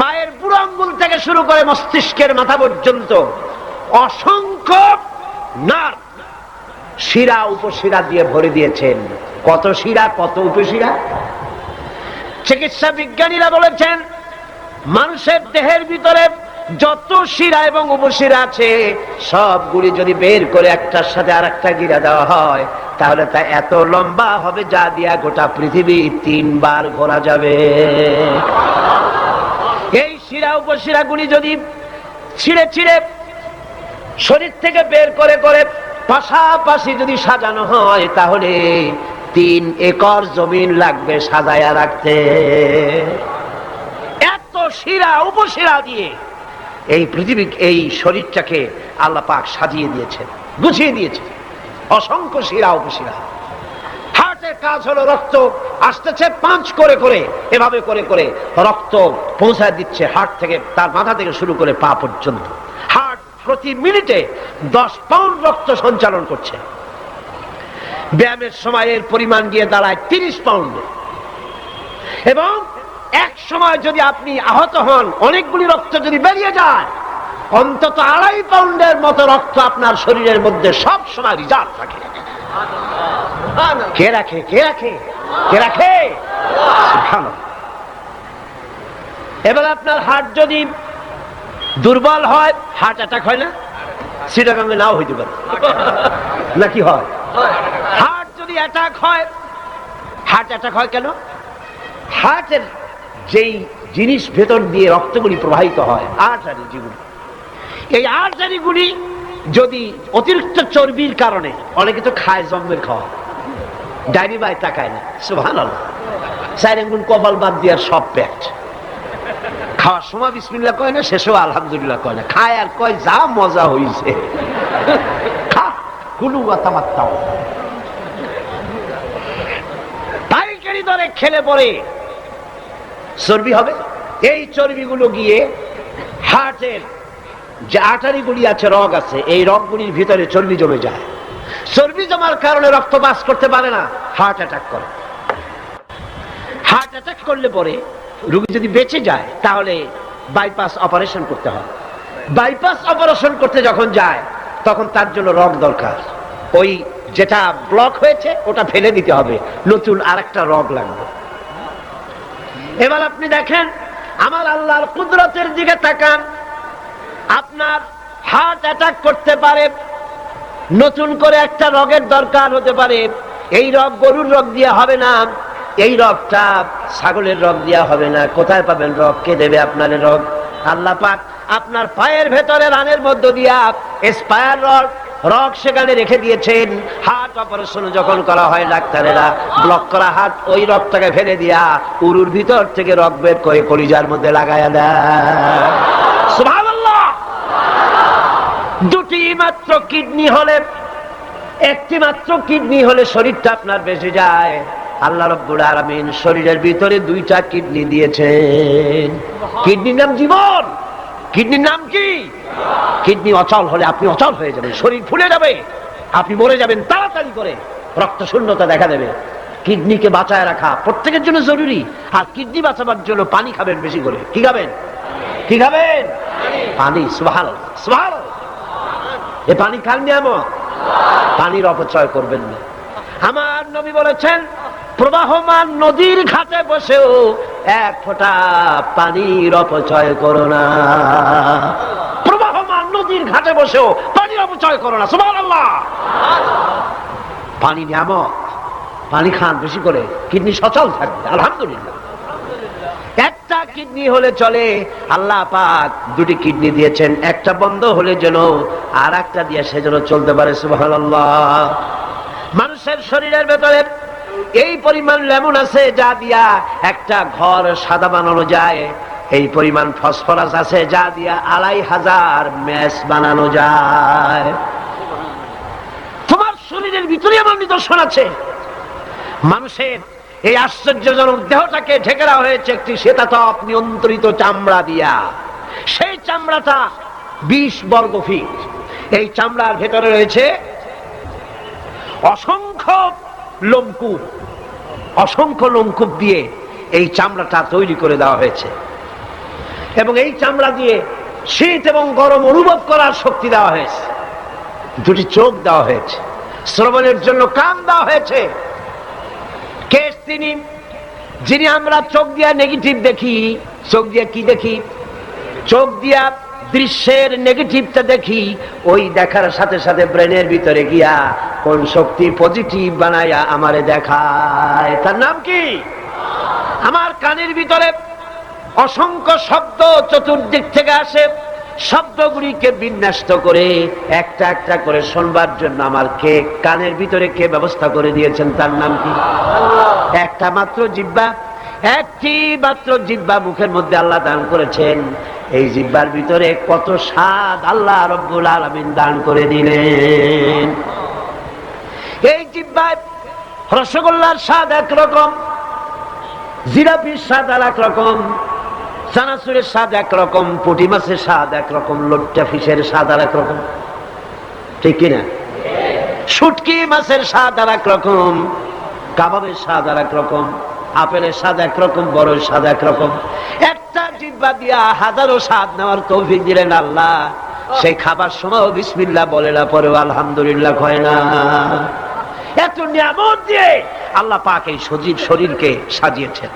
[SPEAKER 1] পায়ের বুড়ো আঙ্গুল থেকে শুরু করে মস্তিষ্কের মাথা পর্যন্ত অসংখ্য নার্ভ, শিরা উপশিরা দিয়ে ভরে দিয়েছেন। কত শিরা, কত উপশিরা। চিকিৎসা বিজ্ঞানীরা বলেছেন মানুষের দেহের ভিতরে যত শিরা এবং উপশিরা আছে সবগুলি যদি বের করে একটার সাথে আর একটা গিরা দেওয়া হয় তাহলে তা এত লম্বা হবে যা দিয়া গোটা পৃথিবী 3 বার ঘোরা যাবে। এই শিরা উপশিরা গুলি যদি ছিঁড়ে ছিঁড়ে শরীর থেকে বের করে করে পাশাপাশি যদি সাজানো হয় তাহলে 3 একর জমিন লাগবে সাজায়া রাখতে। এত শিরা উপশিরা দিয়ে এই পৃথিবী, এই শরীরটাকে আল্লাহ পাক সাজিয়ে দিয়েছেন, গুছিয়ে দিয়েছেন। অসংখ্য শিরা উপশিরা। হার্টের কাজ হলো রক্ত আসতেছে পাঁচ করে করে, এভাবে করে করে রক্ত পৌঁছায় দিচ্ছে হার্ট থেকে, তার মাথা থেকে শুরু করে পা পর্যন্ত। হার্ট প্রতি মিনিটে 10 পাউন্ড রক্ত সঞ্চালন করছে। ব্যায়ামের সময় এর পরিমাণ গিয়ে দাঁড়ায় 30 পাউন্ডে। এবং এক সময় যদি আপনি আহত হন, অনেকগুলি রক্ত যদি বেরিয়ে যায়, অন্তত 2.5 পাউন্ডের মতো রক্ত আপনার শরীরের মধ্যে সব সময় রিজার্ভ থাকে। কে রাখে? কে রাখে? কে রাখে? এবার আপনার হার্ট যদি দুর্বল হয়, হার্ট অ্যাটাক হয় না? সিটাগাঙ্গে নাও হইতে পারে, নাকি হয়? হার্ট যদি অ্যাটাক হয়, হার্ট অ্যাটাক হয় কেন? হার্টের যেই জিনিস ভেতর দিয়ে রক্তগুলি প্রবাহিত হয়, আর্টারি যেগুলি, এই আর্টারিগুলি যদি অতিরিক্ত চর্বির কারণে, অনেকে তো খায় জন্মের খাওয়া, ডাইনি বাই তাকায় না, সুবহানাল্লাহ, 4 আঙ্গুল কপাল বাদ দিয়ে সব পেট, খাওয়ার সময় বিসমিল্লাহ কয় না, শেষেও আলহামদুলিল্লাহ কয় না, খায় আর কয় যা মজা হইছে, খা কুলু ওয়া তামাত্তাউ। পাইকারি দরে খেলে পরে চর্বি হবে। এই চর্বিগুলো গিয়ে হার্টের যে আর্টারিগুলি আছে, রগ আছে, এই রগগুলির ভিতরে চর্বি জমে যায়। চর্বি জমার কারণে রক্ত পাস করতে পারে না, হার্ট অ্যাটাক করে। হার্ট অ্যাটাক করলে পরে রোগী যদি বেঁচে যায় তাহলে বাইপাস অপারেশন করতে হয়। বাইপাস অপারেশন করতে যখন যায় তখন তার জন্য রগ দরকার। ওই যেটা ব্লক হয়েছে ওটা ফেলে দিতে হবে, নতুন আরেকটা রগ লাগবে। এবার আপনি দেখেন আমার আল্লাহর কুদরতের দিকে তাকান। আপনার হার্ট অ্যাটাক করতে পারে, নতুন করে একটা রগের দরকার হতে পারে। এই রগ গরুর রগ দিয়ে হবে না, এই রগটা ছাগলের রগ দিয়া হবে না। কোথায় পাবেন রগ? কে দেবে আপনার রগ? আল্লাহ পাক আপনার পায়ের ভেতরে রানের মধ্য দিয়া স্পায়ার রগ সেখানে রেখে দিয়েছেন। হার্ট অপারেশন যখন করা হয় ডাক্তারেরা ব্লক করা হার্ট, ওই রগটাকে ফেলে দিয়া উরুর ভিতর থেকে রগ বের করে কলিজার মধ্যে লাগায়া দেয়। সুবহানাল্লাহ। 2টি মাত্র কিডনি হলে, 1টি মাত্র কিডনি হলে শরীরটা আপনার বেঁচে যায়। আল্লাহ রাব্বুল আলামিন শরীরের ভিতরে 2টা কিডনি দিয়েছেন। কিডনির নাম জীবন। কিডনির নাম কি? কিডনি অচল হলে আপনি অচল হয়ে যাবেন, শরীর ফুলে যাবে, আপনি মরে যাবেন তাড়াতাড়ি করে, রক্ত শূন্যতা দেখা দেবে। কিডনিকে বাঁচায় রাখা প্রত্যেকের জন্য জরুরি। আর কিডনি বাঁচাবার জন্য পানি খাবেন বেশি করে। কি খাবেন? কি খাবেন? পানি। সুবহানাল্লাহ, সুবহানাল্লাহ। এই পানি খান নিয়ামত, পানির অপচয় করবেন না। আমার নবী বলেছেন প্রবাহমান নদীর ঘাটে বসেও 1 ফোঁটা পানির অপচয় করো না। প্রবাহমান নদীর ঘাটে বসেও পানির অপচয় করো না। সুবহানাল্লাহ। পানি নিয়ামত, পানি খান বেশি করে, কিডনি সচল থাকবে। আলহামদুলিল্লাহ। একটা কিডনি হলে চলে, আল্লাহ পাক 2টি কিডনি দিয়েছেন, একটা বন্ধ হলে যেন আর একটা দিয়ে সে যেন চলতে পারে। সুবহানাল্লাহ। মানুষের শরীরের ভেতরে এই পরিমাণ লেমন আছে যা দিয়া একটা ঘর সাদা বানানো যায়। এই পরিমাণ ফসফরাস আছে যা দিয়া 2500 ম্যাচ বানানো যায়। তোমার শরীরের ভিতরে আমার নিদর্শন আছে। মানুষের এই আশ্চর্যজনক দেহটাকে ঢেকে দেওয়া হয়েছে একটি শীতাতপ নিয়ন্ত্রিত চামড়া দিয়া। সেই চামড়াটা 20 বর্গ ফিট। এই চামড়ার ভেতরে রয়েছে অসংখ্য লোমকূপ। অসংখ্য লোমকূপ দিয়ে এই চামড়াটা তৈরি করে দেওয়া হয়েছে এবং এই চামড়া দিয়ে শীত এবং গরম অনুভব করার শক্তি দেওয়া হয়েছে। দুটি চোখ দেওয়া হয়েছে, শ্রবণের জন্য কান দেওয়া হয়েছে। কে তিনি যিনি আমরা চোখ দিয়া নেগেটিভ দেখি? চোখ দিয়া কি দেখি? চোখ দিয়া দৃশ্যের নেগেটিভটা দেখি। ওই দেখার সাথে সাথে ব্রেনের ভিতরে গিয়া কোন শক্তি পজিটিভ বানায়া আমারে দেখায়। তার নাম কি? আমার কানের ভিতরে অসংখ্য শব্দ চতুর্দিক থেকে আসে। শব্দগুলিকে বিন্যস্ত করে একটা একটা করে শুনবার জন্য আমার কে কানের ভিতরে কে ব্যবস্থা করে দিয়েছেন? তার নাম কি? একটা মাত্র জিহ্বা, একটি মাত্র জিহ্বা মুখের মধ্যে আল্লাহ দান করেছেন। এই জিহ্বার ভিতরে কত স্বাদ আল্লাহ রব্বুল আলামিন দান করে দিলেন। এই জিহ্বায় রসগোল্লার স্বাদ একরকম, জিলাপির স্বাদ আর একরকম, চানাচুরের স্বাদ একরকম, পুঁটি মাছের স্বাদ একরকম, লোট্টা ফিশের স্বাদ আর একরকম, ঠিক কিনা? শুটকি মাছের স্বাদ আর একরকম, কাবাবের স্বাদ আর একরকম, আপেলের স্বাদ একরকম, বড়ের স্বাদ একরকম। একটা জিহ্বা দিয়া হাজারো স্বাদ নেওয়ার তৌফিক দিলেন আল্লাহ। সেই খাবার সময় বিসমিল্লাহ বলে না, পরেও আলহামদুলিল্লাহ কয় না। এত নিয়ামত দিয়ে আল্লাহ পাক এই সজীব শরীরকে সাজিয়েছেন,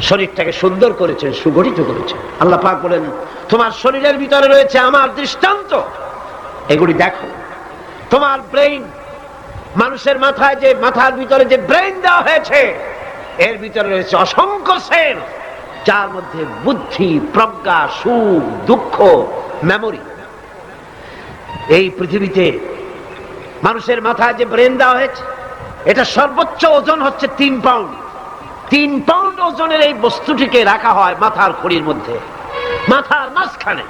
[SPEAKER 1] শরীরটাকে সুন্দর করেছেন, সুগঠিত করেছেন। আল্লাহ পাক বলেন তোমার শরীরের ভিতরে রয়েছে আমার দৃষ্টান্ত, এগুলি দেখো। তোমার ব্রেইন, মানুষের মাথায় যে মাথার ভিতরে যে ব্রেইন দেওয়া হয়েছে, এর ভিতরে রয়েছে অসংখ্য সেল, যার মধ্যে বুদ্ধি, প্রজ্ঞা, সুখ, দুঃখ, মেমোরি। এই পৃথিবীতে মানুষের মাথায় যে ব্রেন দেওয়া হয়েছে, এটা সর্বোচ্চ ওজন হচ্ছে 3 পাউন্ড। 3 পাউন্ড ওজনের এই বস্তুটিকে রাখা হয় মাথার খুঁড়ির মধ্যে, মাথার মাঝখানে।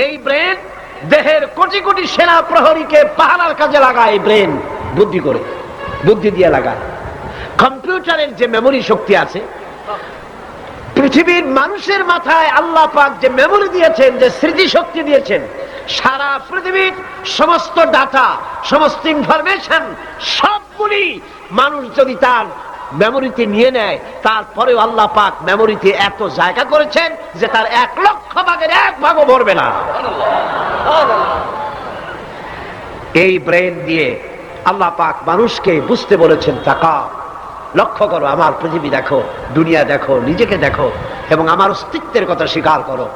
[SPEAKER 1] এই ব্রেন দেহের কোটি কোটি সেনা প্রহরীকে পাহারার কাজে লাগায়। ব্রেন বুদ্ধি করে, বুদ্ধি দিয়ে লাগায়। কম্পিউটারের যে মেমোরি শক্তি আছে, পৃথিবীর মানুষের মাথায় আল্লাহ পাক যে মেমোরি দিয়েছেন, যে স্মৃতি শক্তি দিয়েছেন, সারা পৃথিবীর সমস্ত ডাটা, সমস্ত ইনফরমেশন সবগুলি মানুষ যদি তার মেমোরিতে নিয়ে নেয়, তারপরেও আল্লাহ পাক মেমোরিতে এত জায়গা করেছেন যে তার 1 লক্ষ ভাগের 1 ভাগও ভরবে না। এই ব্রেন দিয়ে আল্লাহ পাক মানুষকে বুঝতে বলেছেন, তাকাও, লক্ষ্য করো, আমার পৃথিবী দেখো, দুনিয়া দেখো, নিজেকে দেখো এবং আমার অস্তিত্বের কথা স্বীকার করো।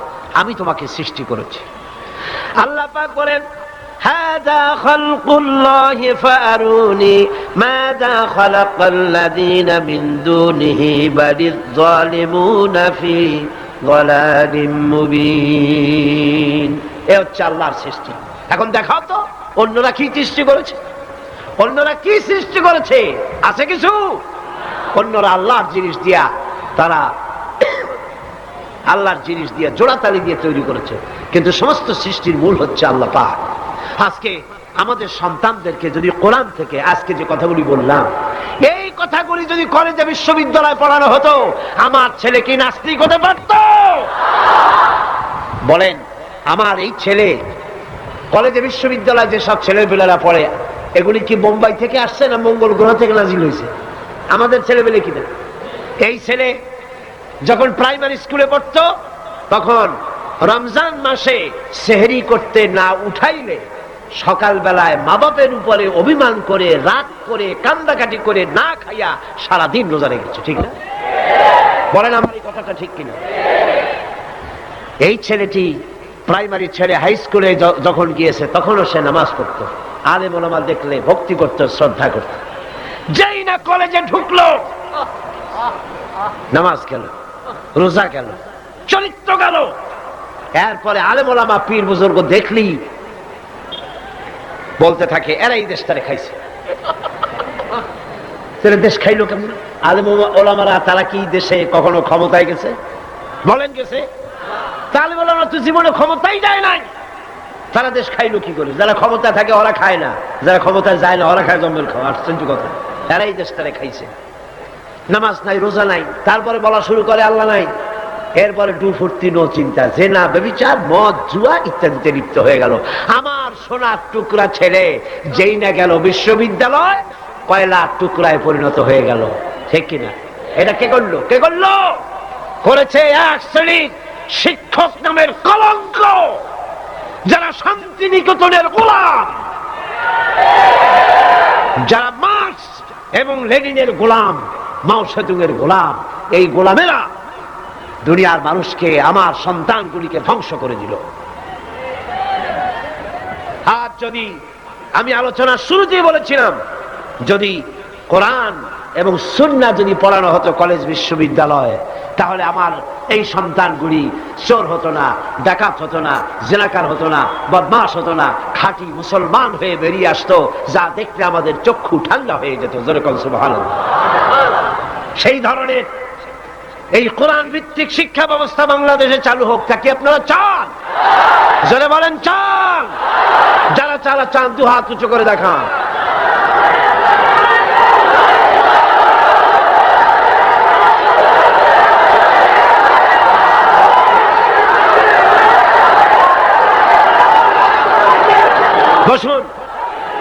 [SPEAKER 1] আমি তোমাকে সৃষ্টি করেছি। আল্লাহ পাক বলেন হাযা খালকুল্লাহি ফাআরুনি মাযা খালাকাল্লাযীনা মিন দুনিহি বালিয যালিমুনা ফি যালালিম মুবিন। এ হচ্ছে আল্লাহর সৃষ্টি। এখন দেখাও তো অন্যরা কি সৃষ্টি করেছে, অন্যরা কি সৃষ্টি করেছে? আছে কিছু? অন্যরা আল্লাহর জিনিস দিয়া, তারা আল্লাহর জিনিস দিয়ে জোড়াতালি দিয়ে তৈরি করেছে, কিন্তু সমস্ত সৃষ্টির মূল হচ্ছে আল্লাহ পাক। আজকে আমাদের সন্তানদেরকে যদি কোরআন থেকে আজকে যে কথাগুলি বললাম, এই কথাগুলি যদি কলেজে বিশ্ববিদ্যালয়ে পড়ানো হতো, আমার ছেলে কি নাস্তিক হতে পারত? বলেন, আমার এই ছেলে কলেজে বিশ্ববিদ্যালয়ে যেসব ছেলেপেলেরা পড়ে, এগুলি কি বোম্বাই থেকে আসছে না মঙ্গল গ্রহ থেকে নাজিল হয়েছে? আমাদের ছেলেপেলে কিনা? এই ছেলে যখন প্রাইমারি স্কুলে পড়তো, তখন রমজান মাসে সেহরি করতে না উঠাইলে সকালবেলায় মা বাপের উপরে অভিমান করে, রাত করে, কান্দাকাটি করে না খাইয়া সারাদিন রোজা রেখেছে, ঠিক না? বলেন আমার এই কথাটা ঠিক কিনা? এই ছেলেটি প্রাইমারি ছেড়ে হাই স্কুলে যখন গিয়েছে, তখনও সে নামাজ পড়তো, আলেম ওলামা দেখলে ভক্তি করত, শ্রদ্ধা করত। যেই না কলেজে ঢুকলো, নামাজ গেল, রোজা গেল, চরিত্র গেল। এরপরে আলেম ওলামা পীর বুজুর্গ দেখলি বলতে থাকে, এরা এই দেশটারে খাইছে। দেশ খাইলো কেমন? আলেম ওলামারা তারা কি দেশে কখনো ক্ষমতায় গেছে? বলেন গেছে? আলেম ওলামা তো জীবনে ক্ষমতাই যায় নাই, তারা দেশ খাইলো কি করে? যারা ক্ষমতা থাকে ওরা খায় না, যারা ক্ষমতায় যায় না ওরা খায় জম্মের খাওয়া। আশ্চর্য কথা। এরাই দেশটারে খাইছে। নামাজ নাই, রোজা নাই, তারপরে বলা শুরু করে আল্লাহ নাই। এরপরে ডু ফুর্তি, নো চিন্তা, জেনা, ব্যভিচার, মদ, জুয়া ইত্যাদিতে লিপ্ত হয়ে গেল। আমার সোনার টুকরা ছেলে যেই না গেল বিশ্ববিদ্যালয়, কয়লার টুকরায় পরিণত হয়ে গেল। ঠিক কিনা? এটা কে করলো? কে করলো? করেছে এক শ্রেণীর শিক্ষক নামের কলঙ্ক, যারা শান্তিনিকেতনের গোলাম, যারা মার্কস এবং লেনিনের গোলাম, মাও সেতুংয়ের গোলাম। এই গোলামেরা দুনিয়ার মানুষকে, আমার সন্তানগুলিকে ধ্বংস করে দিল। আর যদি আমি আলোচনার শুরুতেই বলেছিলাম, যদি কোরআন এবং সুন্নাহ যদি পড়ানো হতো কলেজ বিশ্ববিদ্যালয়ে, তাহলে আমার এই সন্তানগুলি চোর হতো না, ডাকাত হতো না, জিনাকার হতো না, বদমাশ হতো না, খাঁটি মুসলমান হয়ে বেরিয়ে আসতো, যা দেখলে আমাদের চক্ষু ঠান্ডা হয়ে যেত। যেরকম সুবহানাল্লাহ। সেই ধরনের এই কোরআন ভিত্তিক শিক্ষা ব্যবস্থা বাংলাদেশে চালু হোক, তা কি আপনারা চান? যারা বলেন চান, যারা চান দু হাত উঁচু করে দেখান। বসুন,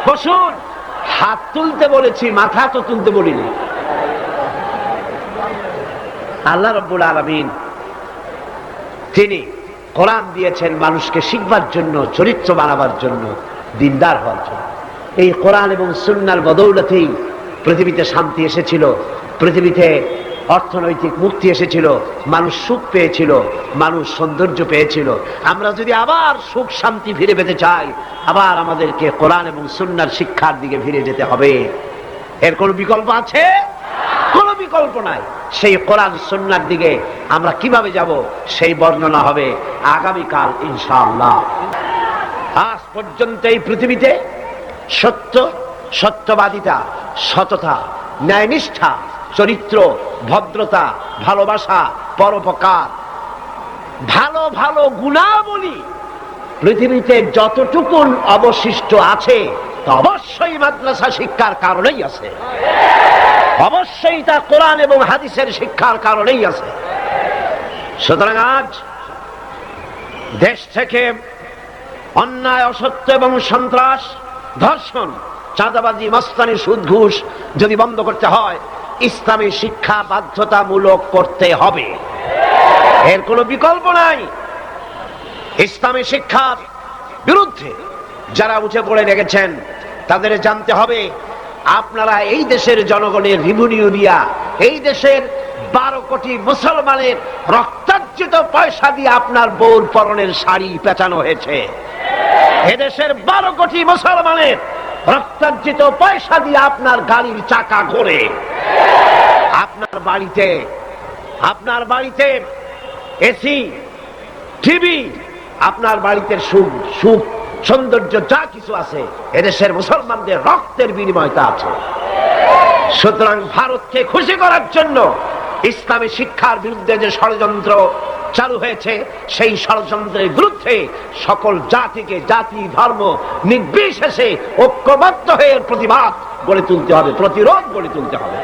[SPEAKER 1] বসুন। হাত তুলতে বলেছি, মাথা তো তুলতে বলিনি। আল্লাহ রাব্বুল আলামিন তিনি কোরআন দিয়েছেন মানুষকে শিখবার জন্য, চরিত্র বানাবার জন্য, দিনদার হওয়ার জন্য। এই কোরআন এবং সুন্নাহর বদৌলতেই পৃথিবীতে শান্তি এসেছিল, পৃথিবীতে অর্থনৈতিক মুক্তি এসেছিল, মানুষ সুখ পেয়েছিল, মানুষ সৌন্দর্য পেয়েছিল। আমরা যদি আবার সুখ শান্তি ফিরে পেতে চাই, আবার আমাদেরকে কোরআন এবং সুন্নাহর শিক্ষার দিকে ফিরে যেতে হবে। এর কোনো বিকল্প আছে? কোনো বিকল্প নাই। সেই কোরআন সুন্নাহর দিকে আমরা কিভাবে যাব, সেই বর্ণনা হবে আগামীকাল ইনশাআল্লাহ। আজ পর্যন্ত এই পৃথিবীতে সত্য, সত্যবাদিতা, সততা, ন্যায়নিষ্ঠা, চরিত্র, ভদ্রতা, ভালোবাসা, পরোপকার, ভালো ভালো গুণাবলী পৃথিবীতে যতটুকুন অবশিষ্ট আছে, তা অবশ্যই মাদ্রাসা শিক্ষার কারণেই আছে। অবশ্যই তা কোরআন এবং হাদিসের শিক্ষার কারণেই আছে। সুতরাং আজ দেশ থেকে অন্যায়, অসত্য এবং সন্ত্রাস, ধর্ষণ, চাঁদাবাজি, মস্তানি, সুদ, ঘুষ যদি বন্ধ করতে হয়, ইসলামী শিক্ষা বাধ্যতামূলক করতে হবে। এর কোনো বিকল্প নাই। ইসলামী শিক্ষার বিরুদ্ধে যারা উঠে পড়ে লেগেছেন, তাদের জানতে হবে, আপনারা এই দেশের জনগণের রিভিনিউ দিয়া, এই দেশের 12 কোটি মুসলমানের রক্তার্জিত পয়সা দিয়ে আপনার বউর পরনের শাড়ি পেঁচানো হয়েছে। এদেশের 12 কোটি মুসলমানের রক্তার্জিত পয়সা দিয়ে আপনার গাড়ির চাকা ঘোরে। আপনার বাড়িতে এসি, টিভি, আপনার বাড়িতে সুখ সৌন্দর্য যা কিছু আছে, এদেশের মুসলমানদের রক্তের বিনিময়টা আছে। সুতরাং ভারতকে খুশি করার জন্য ইসলামী শিক্ষার বিরুদ্ধে যে ষড়যন্ত্র চালু হয়েছে, সেই ষড়যন্ত্রের বিরুদ্ধে সকল জাতিকে, জাতি ধর্ম নির্বিশেষে ঐক্যবদ্ধ হয়ে প্রতিবাদ গড়ে তুলতে হবে, প্রতিরোধ গড়ে তুলতে হবে।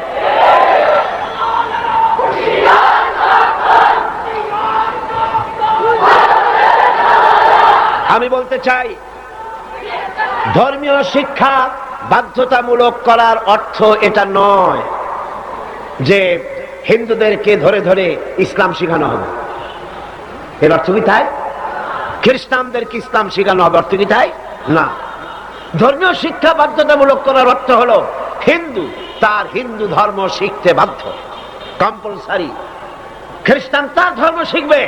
[SPEAKER 1] আমি বলতে চাই, ধর্মীয় শিক্ষা বাধ্যতামূলক করার অর্থ এটা নয় যে হিন্দুদেরকে ধরে ধরে ইসলাম শেখানো হবে। এর অর্থ কি তাই? খ্রিস্টানদেরকে ইসলাম শেখানো হবে, অর্থ কি তাই? না। ধর্মীয় শিক্ষা বাধ্যতামূলক করার অর্থ হলো হিন্দু তার হিন্দু ধর্ম শিখতে বাধ্য, কম্পালসারি। খ্রিস্টান তার ধর্ম শিখবে,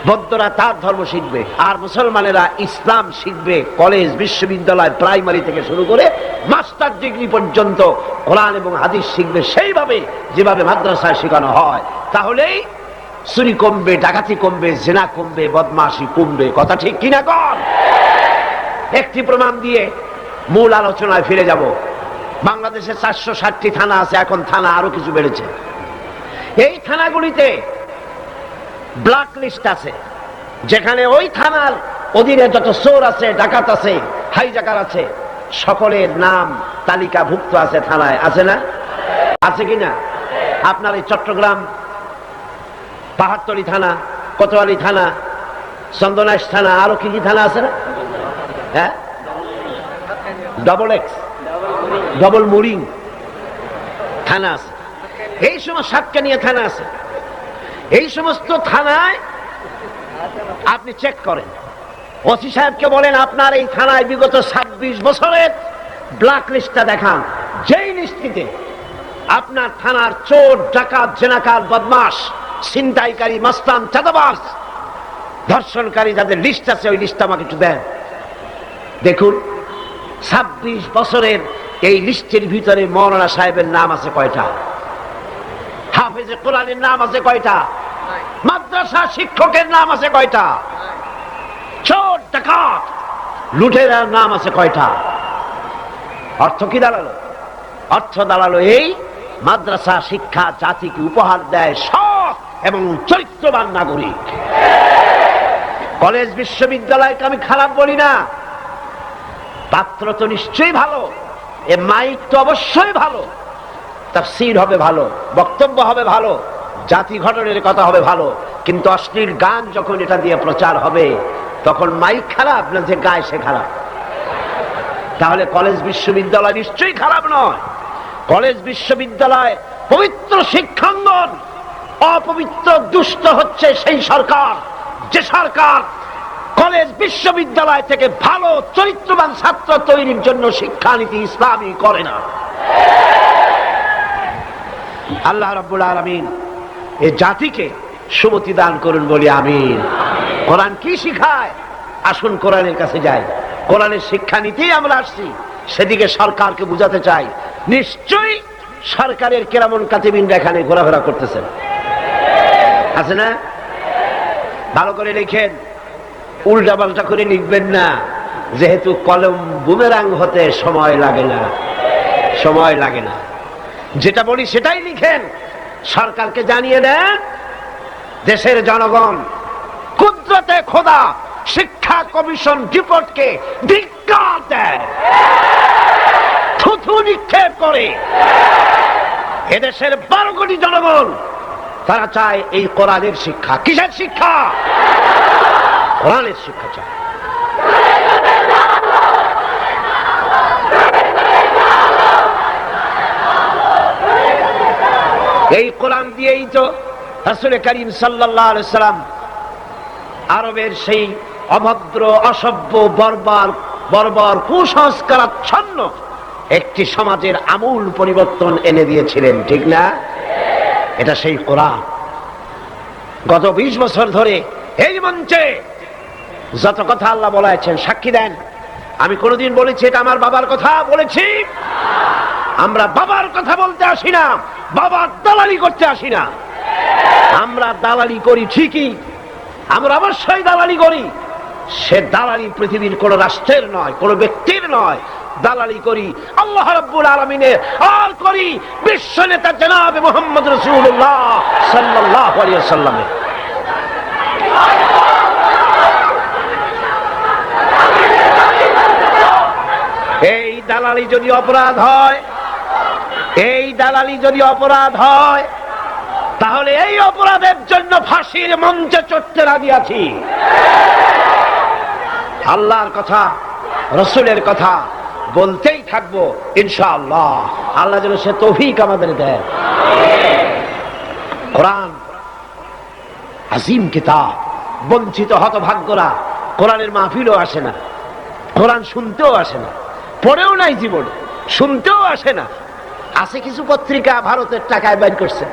[SPEAKER 1] বৌদ্ধরা তার ধর্ম শিখবে, আর মুসলমানেরা ইসলাম শিখবে। কলেজ, বিশ্ববিদ্যালয়, প্রাইমারি থেকে শুরু করে মাস্টার ডিগ্রি পর্যন্ত কোরআন এবং হাদিস শিখবে সেইভাবে যেভাবে মাদ্রাসায় শেখানো হয়। তাহলেই চুরি কমবে, ডাকাতি কমবে, জেনা কমবে, বদমাশি কমবে। কথা ঠিক কিনা কর? একটি প্রমাণ দিয়ে মূল আলোচনায় ফিরে যাব। বাংলাদেশে 460টি থানা আছে, এখন থানা আরো কিছু বেড়েছে। এই থানাগুলিতে ব্ল্যাক লিস্ট আছে, যেখানে ওই থানার অধীনে যত চোর আছে, ডাকাত আছে, হাইজাকার আছে, সকলের নাম তালিকাভুক্ত আছে থানায়, আছে না? আছে কিনা? আপনার এই চট্টগ্রাম পাহাড়তলী থানা, কোতোয়ালি থানা, চন্দনাইশ থানা, আরো কি কি থানা আছে না? হ্যাঁ, ডবল এক্স, ডবল মুরিং থানা আছে। এই সময় সাতকানিয়া থানা আছে। এই সমস্ত থানায় আপনি চেক করেন, ওসি সাহেবকে বলেন আপনার এই থানায় বিগত 26 বছরের ব্ল্যাক লিস্টটা দেখান। যেই লিস্টিতে আপনার থানার চোর, ডাকাত, জেনাকার, বদমাশ, ছিনতাইকারী, মাস্তান, চাঁদাবাজ, ধর্ষণকারী যাদের লিস্ট আছে ওই লিস্ট আমাকে একটু দেন। দেখুন 26 বছরের এই লিস্টের ভিতরে মৌলানা সাহেবের নাম আছে কয়টা? হাফেজে কোরআনের নাম আছে কয়টা? মাদ্রাসা শিক্ষকের নাম আছে কয়টা? চোর, ডাকাত, লুটেরার নাম আছে কয়টা? অর্থ কি দাঁড়ালো? অর্থ দাঁড়ালো এই মাদ্রাসা শিক্ষা জাতিকে উপহার দেয় সৎ এবং চরিত্রবান নাগরিক। কলেজ বিশ্ববিদ্যালয়কে আমি খারাপ বলি না, পাত্র তো নিশ্চয়ই ভালো, এ মাইক তো অবশ্যই ভালো, তাফসীর হবে ভালো, বক্তব্য হবে ভালো, জাতি গঠনের কথা হবে ভালো, কিন্তু অশ্লীল গান যখন এটা দিয়ে প্রচার হবে তখন মাইক খারাপ না যে গায় সে খারাপ? তাহলে কলেজ বিশ্ববিদ্যালয় নিশ্চয়ই খারাপ নয়। কলেজ বিশ্ববিদ্যালয় পবিত্র শিক্ষাঙ্গন, অপবিত্র দুষ্ট হচ্ছে সেই সরকার যে সরকার কলেজ বিশ্ববিদ্যালয় থেকে ভালো চরিত্রবান ছাত্র তৈরির জন্য শিক্ষানীতি ইসলামী করে না। আল্লাহ রাব্বুল আলামিন এই জাতিকে সুমতি দান করুন বলি আমিন। কোরআন কি শিখায়? আসুন কোরআনের কাছে যাই। কোরআনের শিক্ষানীতি আমরা আসছি, সেদিকে সরকারকে বুঝাতে চাই। নিশ্চয়ই সরকারের কেরামন কাতিবিনরা এখানে ঘোরাফেরা করতেছেন, আছে না? ভালো করে লিখেন, উল্টা পাল্টা করে লিখবেন না, যেহেতু কলম বুমেরাং হতে সময় লাগে না, সময় লাগে না। যেটা বলি সেটাই লিখেন। সরকারকে জানিয়ে দেন দেশের জনগণ কুদরতে খোদা শিক্ষা কমিশন রিপোর্টকে ধিক্কার দেয়, থুথু নিক্ষেপ করে। এদেশের 12 কোটি জনগণ তারা চায় এই কোরআনের শিক্ষা। কিসের শিক্ষা? কোরআনের শিক্ষা চায়। এই কোরআন দিয়েই তো রাসূল করিম সাল্লাল্লাহু আলাইহি সাল্লাম আরবের সেই অভদ্র, অসভ্য, বর্বর কুসংস্কারাচ্ছন্ন একটি সমাজের আমূল পরিবর্তন এনে দিয়েছিলেন, ঠিক না? এটা সেই কোরআন। গত 20 বছর ধরে এই মঞ্চে যত কথা আল্লাহ বলেছেন সাক্ষী দেন। আমি কোনদিন বলেছি এটা আমার বাবার কথা? বলেছি? আমরা বাবার কথা বলতে আসি না, বাবার দালালি করতে আসি না। আমরা দালালি করি ঠিকই, আমরা অবশ্যই দালালি করি। সে দালালি পৃথিবীর কোন রাষ্ট্রের নয়, কোন ব্যক্তির নয়। দালালি করি আল্লাহ রাব্বুল আলামিনের, আর করি বিশ্ব নেতা জনাবে মুহাম্মদ রাসূলুল্লাহ সাল্লাল্লাহু আলাইহি ওয়াসাল্লামের। এই দালালি যদি অপরাধ হয়, এই দালালি যদি অপরাধ হয়, তাহলে এই অপরাধের জন্য ফাঁসির মঞ্চে চড়তে রাজি আছি। আল্লাহর কথা, রাসূলের কথা বলতেই থাকবো ইনশাআল্লাহ। আল্লাহ যেন সে তৌফিক আমাদের দেয়। কোরআন আজিম কিতাব। বঞ্চিত হতভাগ্যরা কোরআনের মাহফিলও আসে না, কোরআন শুনতেও আসে না, পড়েও নাই জীবনে, শুনতেও আসে না। আছে কিছু পত্রিকা ভারতের টাকায় বাইর করছে,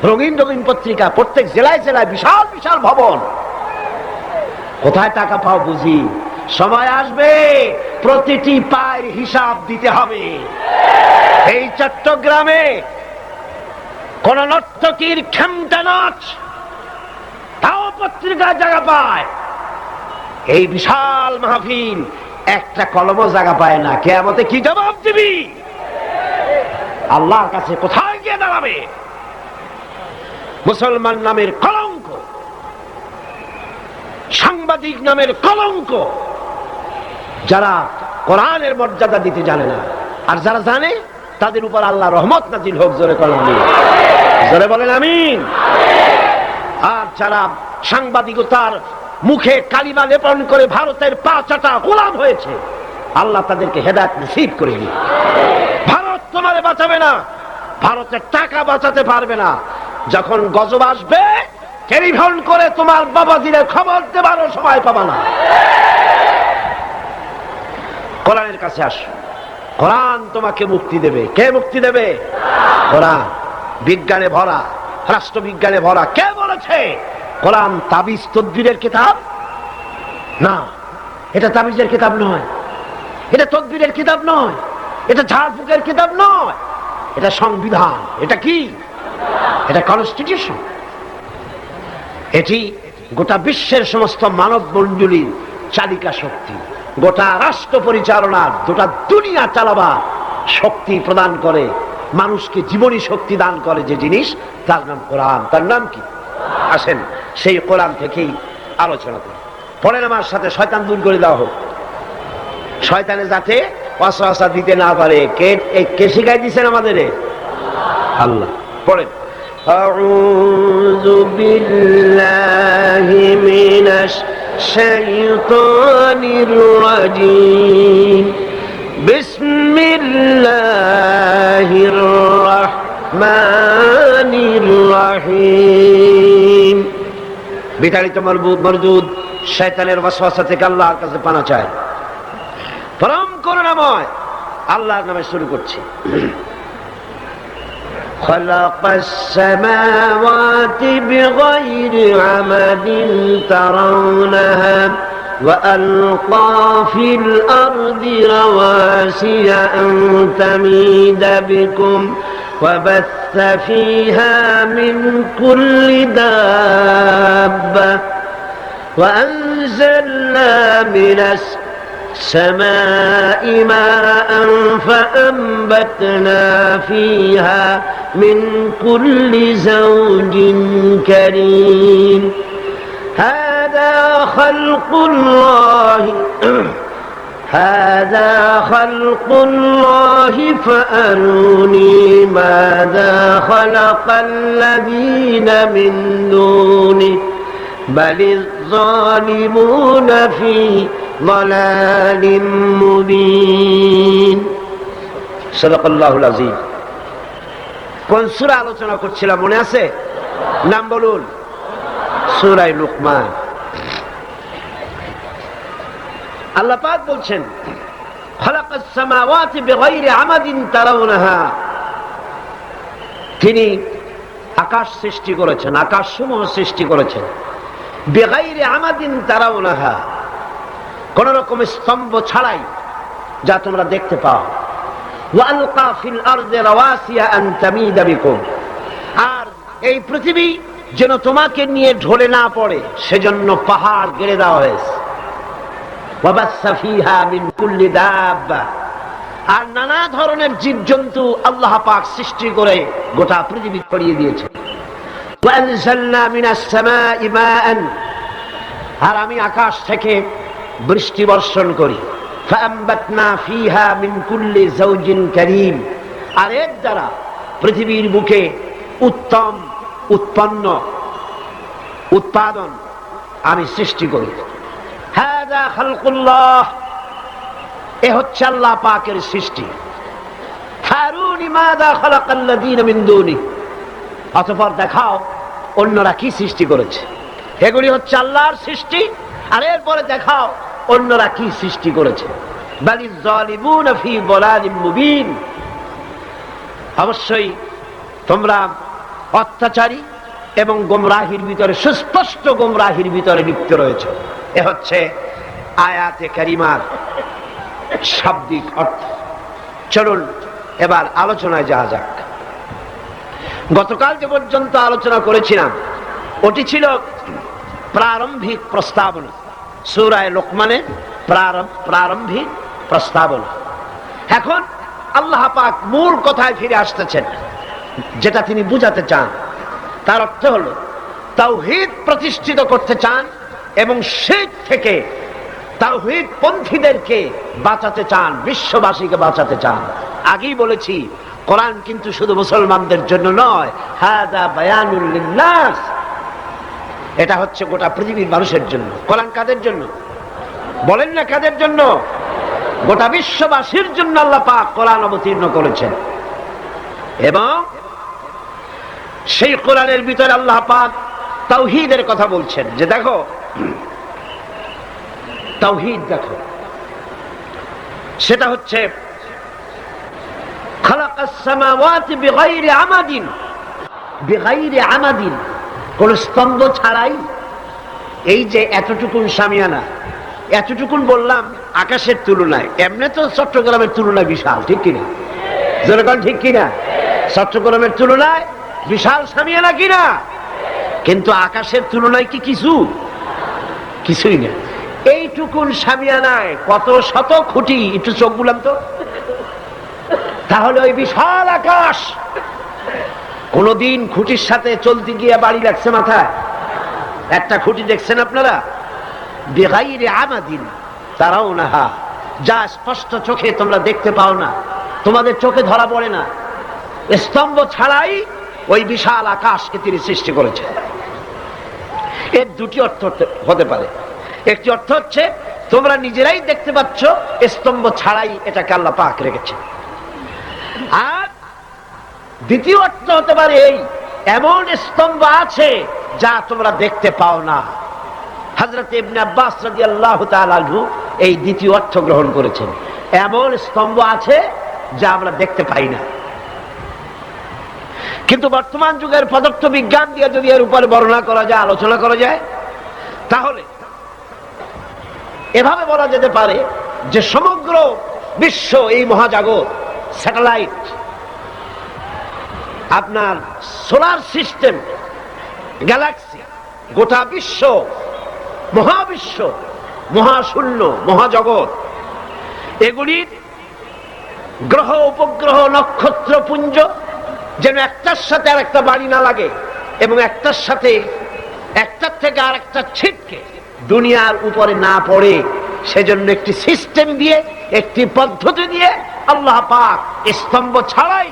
[SPEAKER 1] রঙিন রঙিন পত্রিকা, প্রত্যেক জেলায় জেলায় বিশাল বিশাল ভবন। কোথায় টাকা পাও বুঝি? সময় আসবে প্রতিটি পায়ের হিসাব দিতে হবে। এই চট্টগ্রামে কোন নর্তকীর খেমটা নাচ তাও পত্রিকায় জায়গা পায়। এই বিশাল মাহফিল একটা কলমও জায়গা পায় না। কিয়ামতে কি জবাব দিবি? আল্লাহর কাছে কোথায় গিয়ে দাঁড়াবে? মুসলমান নামের কলঙ্ক, সাংবাদিক নামের কলঙ্ক, যারা কোরআনের মর্যাদা দিতে জানে না, আর যারা জানে তাদের উপর আল্লাহ রহমত নাজিল হোক। জোরে বলেন আমিন, জোরে বলেন আমিন। আর যারা সাংবাদিকতার মুখে কালিমা লেপন করে ভারতের পা চাটা গোলাম হয়েছে, আল্লাহ তাদেরকে হেদায়েত নসিব করে দিন। ভারত তোমারে বাঁচাবে না, ভারতের টাকা বাঁচাতে পারবে না। যখন গজব আসবে টেলিফোন করে তোমার বাবাজিরে খবর দেবারও সময় পাবা না। কোরআনের কাছে আসো, কোরআন তোমাকে মুক্তি দেবে। কে মুক্তি দেবে? কোরআন। বিজ্ঞানে ভরা, রাষ্ট্রবিজ্ঞানে ভরা। কে বলেছে কোরআন তাবিজ তদবিরের কিতাব? না, এটা তাবিজের কিতাব নয়, এটা তদবিরের কিতাব নয়, এটা ঝাড়ফুঁকের কিতাব নয়, এটা সংবিধান। এটা কি? এটা কনস্টিটিউশন। এটি গোটা বিশ্বের সমস্ত মানব মণ্ডলীর চালিকা শক্তি, গোটা রাষ্ট্র পরিচালনার, গোটা দুনিয়া চালাবার শক্তি প্রদান করে, মানুষকে জীবনী শক্তি দান করে যে জিনিস, তার নাম কোরআন। তার নাম কি? আসেন সেই কোরআন থেকেই আলোচনা করি। পড়েন আমার সাথে, শয়তান দূর করে দেওয়া হোক, শয়তানে যাতে ওয়াসওয়াসা দিতে না পারে। কে শিখাই দিয়েছেন আমাদের? আল্লাহ। পড়েন, আউযু বিল্লাহি মিনাশ শাইতানির রাজীম, বিসমিল্লাহির রাহমানির রাহিম। বিতাড়িত মরদুদ শয়তানের ওয়াসওয়াসা থেকে আল্লাহর কাছে পানা চায়। পরম করুণাময় আল্লাহর নামে শুরু করছি। خلق السماوات بغير عمد ترونها وألقى في الأرض رواسي أن تميد بكم وبث فيها من كل دابة وأنزلنا من السماء ماء فأنبتنا فيها من كل زوج كريم هذا خلق الله فأروني ماذا خلق الذين من دونه بل الظالمون في ضلال مبين صدق الله العظيم। কোন সূরা আলোচনা করছিলাম মনে আছে? নাম বলুন। সূরা লুকমান। আল্লাহ পাক বলছেন, খালাকাস সামাওয়াতি বিগাইরি আমাদিন তারাউনাহা, তিনি আকাশ সৃষ্টি করেছেন, আকাশসমূহ সৃষ্টি করেছেন। বিগাইরি আমাদিন তারাউনাহা, কোন রকম স্তম্ভ ছাড়াই, যা তোমরা দেখতে পাও। ওয়া আলকা ফিল আরদি রাওয়াসিয়া আন তামিদা বিকুম, আর এই পৃথিবী যেন তোমাকে নিয়ে ঢলে না পড়ে সেজন্য পাহাড় গেড়ে দেওয়া হয়েছে। ওয়া বাসসা ফিহা মিন কুল্লি দাব্বা, আর নানা ধরনের জীবজন্তু আল্লাহ পাক সৃষ্টি করে গোটা পৃথিবী ছড়িয়ে দিয়েছে। ওয়া আনজালনা মিনাস সামাই মাআন, আর আমি আকাশ থেকে বৃষ্টি বর্ষণ করি। ফাআমবাতনা ফিহা মিন কুল্লি যাওজিন কারীম, আর এর দ্বারা পৃথিবীর বুকে উত্তম উৎপাদন আমি সৃষ্টি করি। হাযা খালকুল্লাহ, এ হচ্ছে আল্লাহ পাকের সৃষ্টি। ফারুনি মাযা খালাকাল্লাযীনা মিন দুনি, অতঃপর দেখাও অন্যরা কি সৃষ্টি করেছে। এগুলি হচ্ছে আল্লাহর সৃষ্টি, আর এরপরে দেখাও অন্যরা কি সৃষ্টি করেছে। বালিজ যালিমুনা ফি দালালিম মুবিন, অবশ্যই তোমরা অত্যাচারী এবং গোমরাহির ভিতরে, সুস্পষ্ট গোমরাহির ভিতরে লিপ্ত রয়েছে। এ হচ্ছে আয়াতে কারিমার শাব্দিক অর্থ। চলুন এবার আলোচনায় যাওয়া যাক। গতকাল যে পর্যন্ত আলোচনা করেছিলাম ওটি ছিল প্রারম্ভিক প্রস্তাবনা, সূরা লুকমানের প্রারম্ভিক প্রস্তাবনা। এখন আল্লাহ পাক মূল কথায় ফিরে আসতেছেন, যেটা তিনি বুঝাতে চান। তার অর্থ হলো তাওহীদ প্রতিষ্ঠিত করতে চান এবং শিরক থেকে তাওহীদ পন্থীদেরকে বাঁচাতে চান, বিশ্ববাসীকে বাঁচাতে চান। আগেই বলেছি, কোরআন কিন্তু শুধু মুসলমানদের জন্য নয়, হাদা বায়ানুল লিন্নাস, এটা হচ্ছে গোটা পৃথিবীর মানুষের জন্য। কোরআন কাদের জন্য বলেন না? কাদের জন্য? গোটা বিশ্ববাসীর জন্য আল্লাহ পাক কোরআন অবতীর্ণ করেছেন। এবং সেই কোরআনের ভিতরে আল্লাহ পাক তাওহীদের কথা বলছেন, যে দেখো তাওহীদ, দেখো সেটা হচ্ছে খালাকাস সামাওয়াতি বিগাইরি আমাদিন, বিগাইরি আমাদিন, কোন স্তম্ভ ছাড়াই। এই যে এতটুকুন শামিয়ানা, এতটুকুন বললাম আকাশের তুলনায়, এমনি তো চট্টগ্রামের তুলনায় বিশাল, ঠিক কিনা? যেরকম ঠিক কিনা? চট্টগ্রামের তুলনায় বিশাল শামিয়ানা কিনা? কিন্তু আকাশের তুলনায় কি কিছু? কিছুই না। এইটুকুন শামিয়ানায় কত শত খুঁটি, একটু চোখ বুলাম তো। তাহলে ওই বিশাল আকাশ কোনদিন খুঁটির সাথে চলতে গিয়ে বাড়ি লাগছে মাথায়? একটা খুঁটি দেখছেন আপনারা? বিগাইরি আমাদিন তারাউনাহা, যা স্পষ্ট চোখে তোমরা দেখতে পাও না, তোমাদের চোখে ধরা পড়ে না, স্তম্ভ ছাড়াই ওই বিশাল আকাশকে তিনি সৃষ্টি করেছেন। এর দুটি অর্থ হতে পারে। একটি অর্থ হচ্ছে তোমরা নিজেরাই দেখতে পাচ্ছ, স্তম্ভ ছাড়াই এটাকে আল্লাহ পাক রেখেছেন। আর দ্বিতীয় অর্থ হতে পারে এই, এমন স্তম্ভ আছে যা তোমরা দেখতে পাও না। হযরত ইবনে আব্বাস রাদিয়াল্লাহু তাআলা আনহু এই দ্বিতীয় অর্থ গ্রহণ করেছেন, এমন স্তম্ভ আছে যা আমরা দেখতে পাই না। কিন্তু বর্তমান যুগের পদার্থ বিজ্ঞান দিয়ে যদি এর উপরে বর্ণনা করা যায়, আলোচনা করা যায়, তাহলে এভাবে বলা যেতে পারে যে সমগ্র বিশ্ব, এই মহাজগৎ, স্যাটেলাইট, আপনার সোলার সিস্টেম, গ্যালাক্সি, গোটা বিশ্ব, মহাবিশ্ব, মহাশূন্য, মহাজগৎ, এগুলির গ্রহ, উপগ্রহ, নক্ষত্র পুঞ্জ যেন একটার সাথে আর একটা বাড়ি না লাগে, এবং একটার সাথে, একটার থেকে আর একটা ছিটকে দুনিয়ার উপরে না পড়ে, সেজন্য একটি সিস্টেম দিয়ে, একটি পদ্ধতি দিয়ে আল্লাহ পাক স্তম্ভ ছাড়াই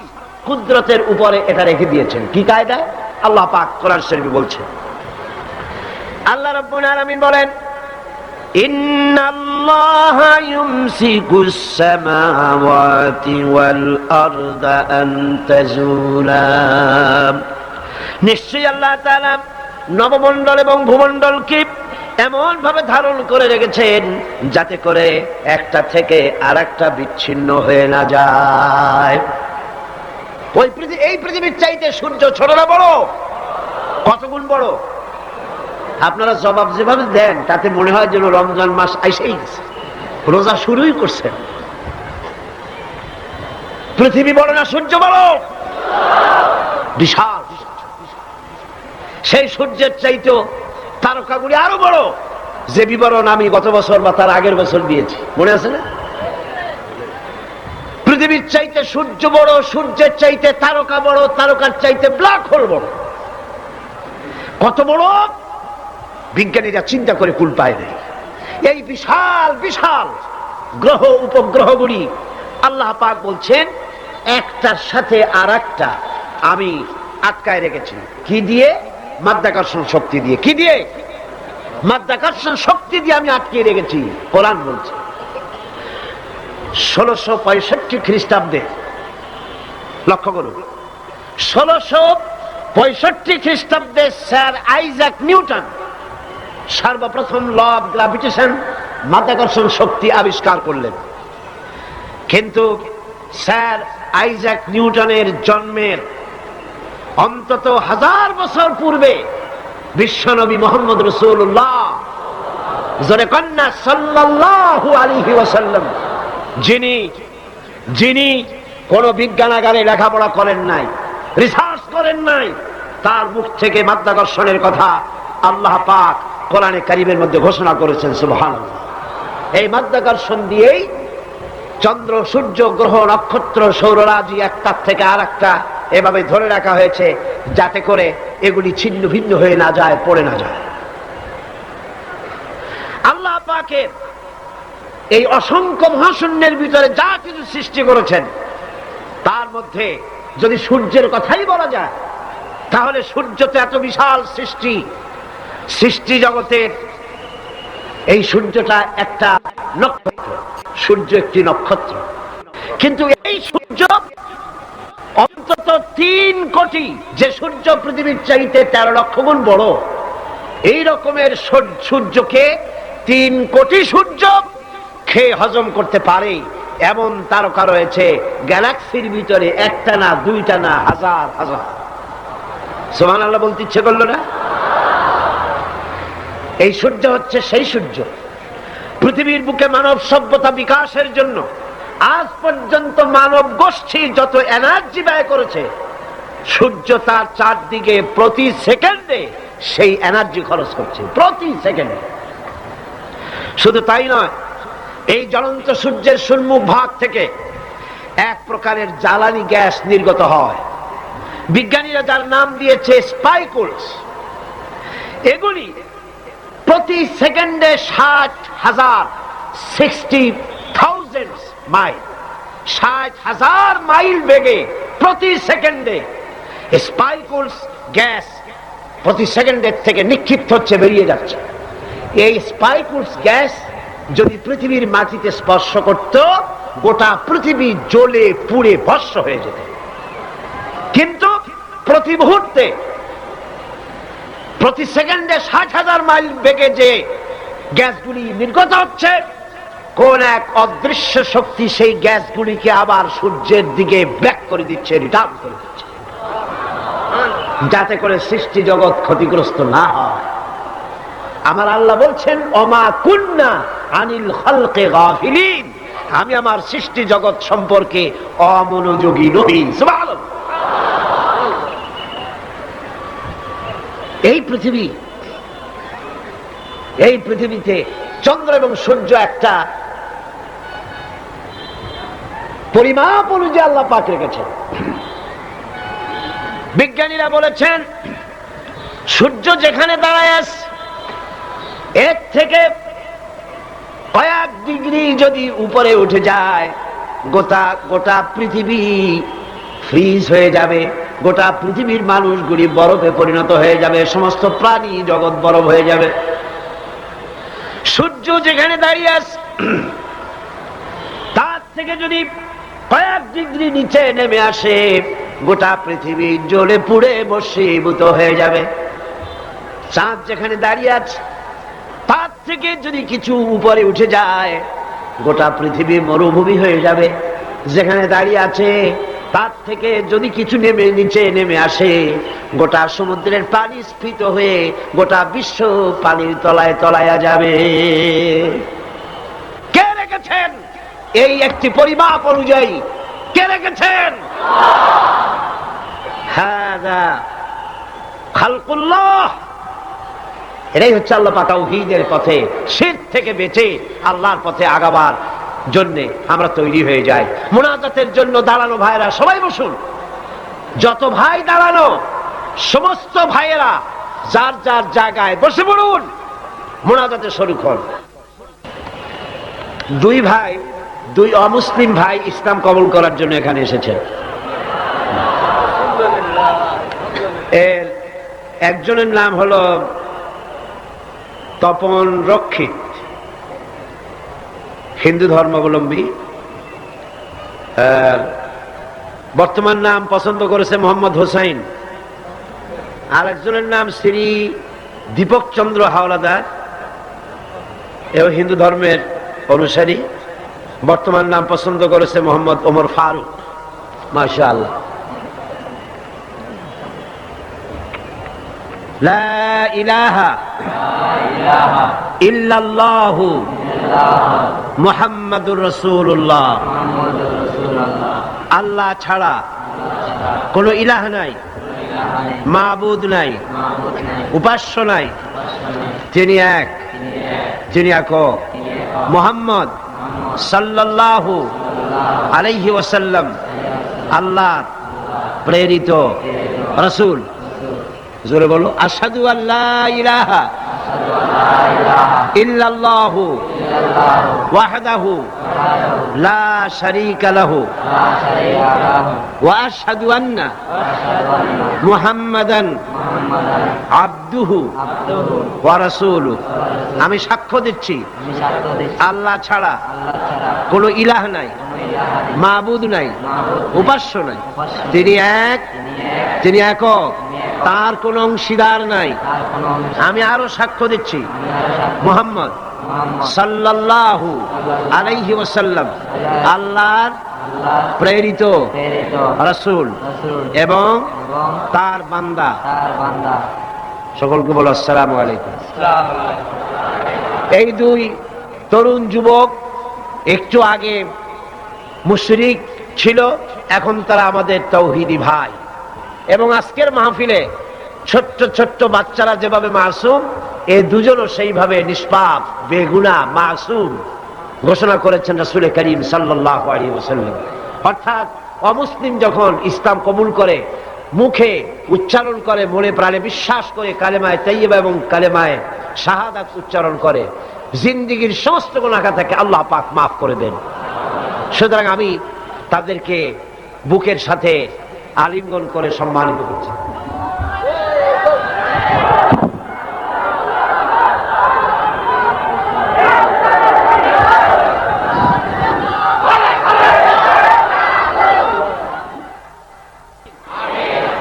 [SPEAKER 1] কুদরতের উপরে এটা রেখে দিয়েছেন। কি কায়দায়? আল্লাহ পাক কোরআন শরীফে বলছেন। আল্লাহ রাব্বুল আলামিন বলেন, ইন্নাল্লাহা ইউমসিকুস সামাওয়াতি ওয়াল আরদা আন তাজুলা, নিশ্চয়ই আল্লাহ তাআলা নবমণ্ডল এবং ভূমণ্ডলকে এমন ভাবে ধারণ করে রেখেছেন যাতে করে একটা থেকে আরেকটা বিচ্ছিন্ন হয়ে না যায়। এই পৃথিবীর চাইতে সূর্য ছোট না বড়? কত গুণ বড়? আপনারা জবাব যেভাবে দেন তাতে মনে হয় যেন রমজান মাস আইসেই গেছে, রোজা শুরুই করছে। পৃথিবী বড় না সূর্য বড়? বিশাল। সেই সূর্যের চাইতেও তারকাগুলি আরো বড়, যে বিবরণ আমি গত বছর বা তার আগের বছর দিয়েছি, মনে আছে না? পৃথিবীর চাইতে সূর্য বড়, সূর্যের চাইতে তারকা বড়, তারকার চাইতে ব্ল্যাক হোল বড়। কত বড় বিজ্ঞানীরা চিন্তা করে কুল পায় নাই। এই বিশাল বিশাল গ্রহ, উপগ্রহগুলি আল্লাহ পাক বলছেন একটার সাথে আর একটা আমি আটকায় রেখেছি। কি দিয়ে? মাধ্যাকর্ষণ শক্তি দিয়ে। কি দিয়ে? মাধ্যাকর্ষণ শক্তি দিয়ে আমি আটকিয়ে রেখেছি। কোরআন বলছে 1665 খ্রিস্টাব্দে, লক্ষ্য করুন, 1665 খ্রিস্টাব্দে স্যার আইজাক নিউটন সর্বপ্রথম ল অফ গ্র্যাভিটেশন, মাধ্যাকর্ষণ শক্তি আবিষ্কার করলেন। কিন্তু স্যার আইজাক নিউটনের জন্মের অন্তত 1000 বছর পূর্বে বিশ্বনবী মুহাম্মদ রাসূলুল্লাহ জোরে কন্যা সাল্লাল্লাহু আলাইহি ওয়াসাল্লাম, যিনি কোন বিজ্ঞানাগারে লেখাপড়া করেন নাই, রিসার্চ করেন নাই, তার মুখ থেকে মাধ্যাকর্ষণের কথা আল্লাহ পাক কোরআনে কারীমের মধ্যে ঘোষণা করেছেন। সুবহানাল্লাহ। এই মাধ্যাকর্ষণ দিয়েই চন্দ্র, সূর্য, গ্রহ, নক্ষত্র, সৌররাজি একটার থেকে আর একটা এভাবে ধরে রাখা হয়েছে যাতে করে এগুলি ছিন্ন ভিন্ন হয়ে না যায়, পড়ে না যায়। আল্লাহ পাকের এই অসংখ্য মহাশূন্যের ভিতরে যা কিছু সৃষ্টি করেছেন তার মধ্যে যদি সূর্যের কথাই বলা যায়, তাহলে সূর্য তো এত বিশাল সৃষ্টি জগতের, এই সূর্যটা একটা নক্ষত্র, সূর্য একটি নক্ষত্র, কিন্তু এই সূর্য অন্তত 3 কোটি, যে সূর্য পৃথিবীর চাইতে 13 লক্ষ গুণ বড়, এই রকমের সূর্যকে 3 কোটি সূর্য খেয়ে হজম করতে পারে এমন তারকা রয়েছে গ্যালাক্সির ভিতরে, একটা না, দুইটা না, হাজার হাজার। সুবহানাল্লাহ বলতে ইচ্ছে করলো না? এই সূর্য হচ্ছে সেই সূর্য পৃথিবীর বুকে মানব সভ্যতা বিকাশের জন্য আজ পর্যন্ত মানব গোষ্ঠী যত এনার্জি ব্যয় করেছে, সূর্য তার চারদিকে প্রতি সেকেন্ডে সেই এনার্জি খরচ করছে, প্রতি সেকেন্ডে। শুধু তাই নয়, এই জ্বলন্ত সূর্যের সম্মুখ ভাগ থেকে এক প্রকারের জ্বালানি গ্যাস নির্গত হয়, বিজ্ঞানীরা যার নাম দিয়েছে স্পাইকুলস। এগুলি প্রতি সেকেন্ডে 60,000 মাইল, 60,000 মাইল বেগে প্রতি সেকেন্ডে স্পাইকুলস গ্যাস প্রতি সেকেন্ডের থেকে নিক্ষিপ্ত হচ্ছে, বেরিয়ে যাচ্ছে। এই স্পাইকুলস গ্যাস যদি পৃথিবীর মাটিতে স্পর্শ করত, গোটা পৃথিবী জ্বলে পুড়ে ভস্ম হয়ে যেত। কিন্তু প্রতি মুহূর্তে, প্রতি সেকেন্ডে 60,000 মাইল বেগে যে গ্যাসগুলি নির্গত হচ্ছে, কোন এক অদৃশ্য শক্তি সেই গ্যাসগুলিকে আবার সূর্যের দিকে ব্যাক করে দিচ্ছে, রিটার্ন করে দিচ্ছে, যাতে করে সৃষ্টি জগৎ ক্ষতিগ্রস্ত না হয়। আমার আল্লাহ বলছেন, ওমা কুন্না আনিল খালকি গাফিলিন, আমি আমার সৃষ্টি জগৎ সম্পর্কে অমনোযোগী নই। সুবহানাল্লাহ। এই পৃথিবীতে চন্দ্র এবং সূর্য একটা পরিমাপ অনুযায়ী আল্লাহ পাক রেখেছেন। বিজ্ঞানীরা বলেছেন, সূর্য যেখানে দাঁড়ায় আছে, এর থেকে কয়েক ডিগ্রি যদি উপরে উঠে যায়, গোটা পৃথিবী ফ্রিজ হয়ে যাবে, গোটা পৃথিবীর মানুষগুলি বরফে পরিণত হয়ে যাবে, সমস্ত প্রাণী জগৎ বরফ হয়ে যাবে। সূর্য যেখানে দাঁড়িয়ে আছে, তার থেকে যদি কয়েক ডিগ্রি নিচে নেমে আসে, গোটা পৃথিবী জ্বলে পুড়ে ভস্মীভূত হয়ে যাবে। চাঁদ যেখানে দাঁড়িয়ে আছে, তার থেকে যদি কিছু উপরে উঠে যায়, গোটা পৃথিবী মরুভূমি হয়ে যাবে। যেখানে দাঁড়িয়ে আছে, তার থেকে যদি কিছু নিচে নেমে আসে, গোটা সমুদ্রের পানি স্ফীত হয়ে গোটা বিশ্ব পানির তলায় তলায়া যাবে। কে রেখেছেন এই একটি পরিমাপ অনুযায়ী? কে রেখেছেন? হাযা খালকুল্লাহ। এটাই হচ্ছে আল্লাহ পাক তাওহীদের পথে, শিরক থেকে বেঁচে আল্লাহর পথে আগাবার জন্য আমরা তৈরি হয়ে যাই। মুনাজাতের জন্য দাঁড়ানো ভাইরা সবাই বসুন। যত ভাই দাঁড়ানো, সমস্ত ভাইয়েরা যার যার জায়গায় বসে পড়ুন, মুনাজাতে শরীক হন। দুই অমুসলিম ভাই ইসলাম কবুল করার জন্য এখানে এসেছেন। এর একজনের নাম হলো তপন রক্ষিত, হিন্দু ধর্মাবলম্বী। বর্তমান নাম পছন্দ করেছে মোহাম্মদ হোসাইন। আর একজনের নাম শ্রী দীপক চন্দ্র হাওলাদার, এও হিন্দু ধর্মের অনুসারী। বর্তমান নাম পছন্দ করেছে মোহাম্মদ ওমর ফারুক। মাশাআল্লাহ। লা ইলাহা ইল্লাল্লাহু মুহাম্মাদুর রাসূলুল্লাহ। আল্লাহ ছাড়া কোন ইলাহ নাই, মাবুদ নাই, উপাস্য নাই, তিনি এক, তিনি একক। মুহাম্মদ সাল্লাল্লাহু আলাইহি ওয়াসাল্লাম আল্লাহর প্রেরিত রাসূল। জোরে বলো, আশহাদু আল্লা ইলাহা ইল্লাল্লাহু ওয়াহদাহু লা শারীকা লাহু ওয়া আশহাদু আন্না মুহাম্মাদান আবদুহু ওয়া রাসূলুহু। আমি সাক্ষ্য দিচ্ছি আল্লাহ ছাড়া কোনো ইলাহ নাই, মাবুদ নাই, উপাস্য নাই। তিনি এক, তিনি একক, তার কোনো অংশীদার নাই। আমি আরো সাক্ষ্য দিচ্ছি মুহাম্মদ সাল্লাল্লাহু আলাইহি ওয়াসাল্লাম আল্লাহর প্রেরিত রাসূল এবং তার বান্দা। সকলকে বলো আসসালামু আলাইকুম। এই দুই তরুণ যুবক একটু আগে মুশরিক ছিল, এখন তারা আমাদের তাওহীদি ভাই। এবং আজকের মাহফিলে ছোট্ট ছোট্ট বাচ্চারা যেভাবে মাসুম, এই দুজনও সেইভাবে নিষ্পাপ, বেগুনাহ, মাসুম ঘোষণা করেছেন রাসূল করিম সাল্লাল্লাহু আলাইহি ওয়াসাল্লাম। অর্থাৎ অমুসলিম যখন ইসলাম কবুল করে, মুখে উচ্চারণ করে, মনে প্রাণে বিশ্বাস করে, কালেমায়ে তাইয়্যিবা এবং কালেমায়ে শাহাদাত উচ্চারণ করে, জিন্দেগীর সমস্ত গুনাহ থেকে আল্লাহ পাক মাফ করে দেন। সুতরাং আমি তাদেরকে বুকের সাথে আলিঙ্গন করে সম্মানিত করছি।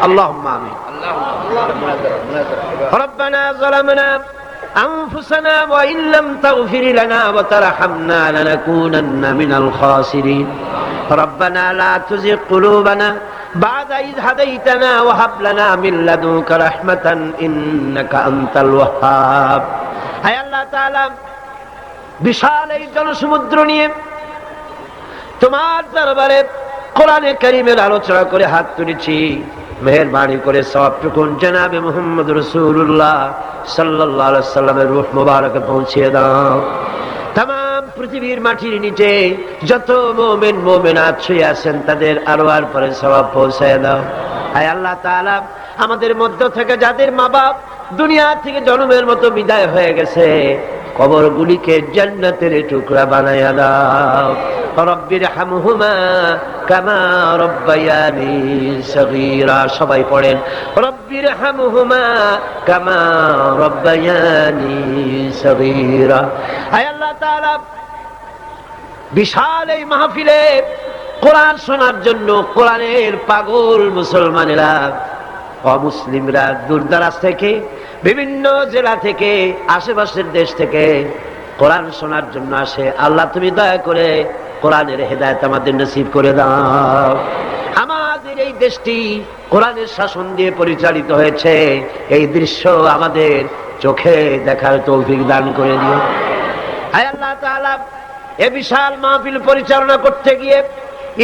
[SPEAKER 1] اللهم آمين. ربنا ظلمنا أنفسنا وإن لم تغفر لنا وترحمنا لنكونن من الخاسرين. ربنا لا تزغ قلوبنا بعد إذ هديتنا وهب لنا من لدنك رحمة إنك أنت الوهاب. হে আল্লাহ তাআলা, বিশাল এই জনসমুদ্র নিয়ে তোমার দরবারে কোরআনে কারীমের আলোচনা করে হাত তুলেছি। মেহেরবানি করে সওয়াবটুকু জনাবে মুহাম্মদ রাসূলুল্লাহ সাল্লাল্লাহু আলাইহি ওয়াসাল্লামের রূহ মুবারকে পৌঁছিয়ে দাও। तमाम পৃথিবীর মাটির নিচে যত মুমিন মুমিনাত শুয়ে আছেন তাদের আরওয়ার পরে সওয়াব পৌঁছায় দাও। হে আল্লাহ তাআলা, আমাদের মধ্য থেকে যাদের মা বাপ দুনিয়া থেকে জন্মের মতো বিদায় হয়ে গেছে, কবরগুলিকে জান্নাতের টুকরা বানায়া দাও। রব্বির হামহুমা কামা রব্বায়ানি সগীরা। সবাই পড়েন রব্বির হামহুমা কামা রব্বায়ানি সগীরা। হে আল্লাহ তাআলা, বিশাল এই মাহফিলে কোরআন শোনার জন্য কোরআনের পাগল মুসলমানেরা, অমুসলিমরা দূরদরাজ থেকে, বিভিন্ন জেলা থেকে, আশেপাশের দেশ থেকে কোরআন শোনার জন্য আসে। আল্লাহ তুমি দয়া করে কোরআনের হেদায়েত আমাদের নসিব করে দাও। আমাদের এই দেশটি কোরআনের শাসন দিয়ে পরিচালিত হয়েছে, এই দৃশ্য আমাদের চোখে দেখার তৌফিক দান করে দিও। হে আল্লাহ তাআলা, এই বিশাল মাহফিল পরিচালনা করতে গিয়ে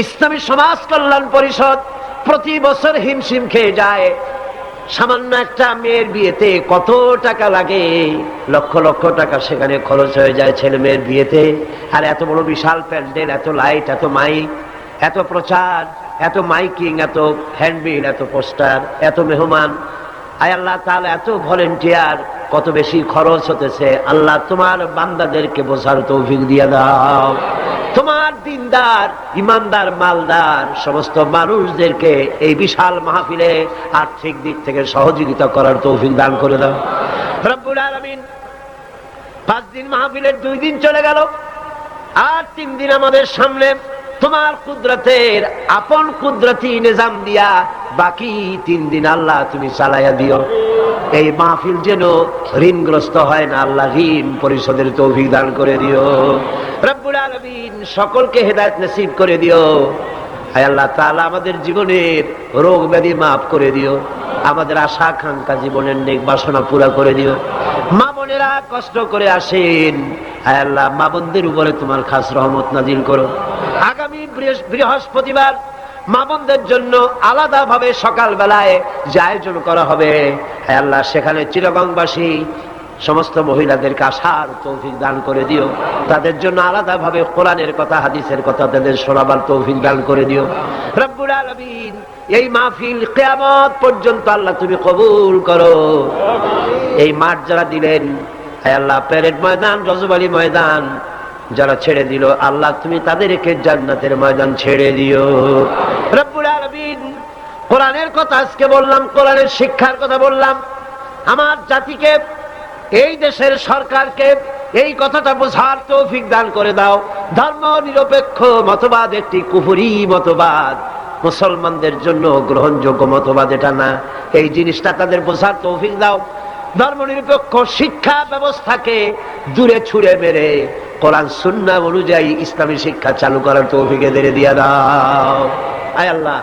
[SPEAKER 1] ইসলামী সমাজ কল্যাণ পরিষদ প্রতি বছর হিমশিম খেয়ে যায়। সামান্য একটা মেয়ের বিয়েতে কত টাকা লাগে, লক্ষ লক্ষ টাকা সেখানে খরচ হয়ে যায় ছেলে মেয়ের বিয়েতে। আর এত বড় বিশাল প্যান্ডেল, এত লাইট, এত মাইক, এত প্রচার, এত মাইকিং, এত হ্যান্ডবিল, এত পোস্টার, এত মেহমান। আয় আল্লাহ তাআলা, এত ভলেন্টিয়ার, কত বেশি খরচ হতেছে। আল্লাহ তোমার বান্দাদেরকে বোঝার তৌফিক দিয়ে দাও। তোমার দিনদার, ইমানদার, মালদার সমস্ত মানুষদেরকে এই বিশাল মাহফিলে আর্থিক দিক থেকে সহযোগিতা করার তৌফিক দান করে দাও রব্বুল আলামিন। 5 দিন মাহফিলের 2 দিন চলে গেল, আর 3 দিন আমাদের সামনে। তোমার কুদরতের আপন কুদরতি নিজাম দিয়া বাকি 3 দিন আল্লাহ তুমি চালাইয়া দিও। এই মাহফিল যেন ঋণগ্রস্ত হয় না, আল্লাহ ঋণ পরিশোধের তৌফিক দান করে দিও রব্বুল আলামিন। সকলকে হেদায়েত নসিব করে দিও। হে আল্লাহ তাআলা, আমাদের জীবনের রোগ ব্যাধি মাফ করে দিও। আমাদের আশা আকাঙ্ক্ষা জীবনের নেক বাসনা পুরা করে দিও। মা বোনেরা কষ্ট করে আসেন, হে আল্লাহ মা বোনদের উপরে তোমার খাস রহমত নাজিল করো। আগামী বৃহস্পতিবার মা বোনদের জন্য আলাদা ভাবে সকাল বেলায় যে আয়োজন করা হবে, হে আল্লাহ সেখানে চিটাগংবাসী সমস্ত মহিলাদেরকে আসার তৌফিক দান করে দিও। তাদের জন্য আলাদা ভাবে কোরআনের কথা, হাদিসের কথা তাদের শোনাবার তৌফিক দান করে দিও রব্বুল আলামিন। এই মাহফিল কিয়ামত পর্যন্ত আল্লাহ তুমি কবুল করো। এই মাঠ যারা দিলেন হে আল্লাহ, প্যারেড ময়দান, রজবালি ময়দান যারা ছেড়ে দিল, আল্লাহ তুমি তাদেরকে জান্নাতের ময়দান ছেড়ে দিও রব্বুল আলামিন। কোরআনের কথা আজকে বললাম, কোরআনের শিক্ষার কথা বললাম। আমার জাতিকে, এই দেশের সরকারকে এই কথাটা বোঝার তৌফিক দান করে দাও। ধর্ম নিরপেক্ষ মতবাদ একটি কুফরি মতবাদ, মুসলমানদের জন্য গ্রহণযোগ্য মতবাদ এটা না। এই জিনিসটা তাদের বোঝার তৌফিক দাও। ধর্ম নিরপেক্ষ শিক্ষা ব্যবস্থাকে দূরে ছুঁড়ে মেরে কোরআন সুন্নাহ অনুযায়ী ইসলামী শিক্ষা চালু করার তৌফিক এদের দিয়ে দাও। আয় আল্লাহ,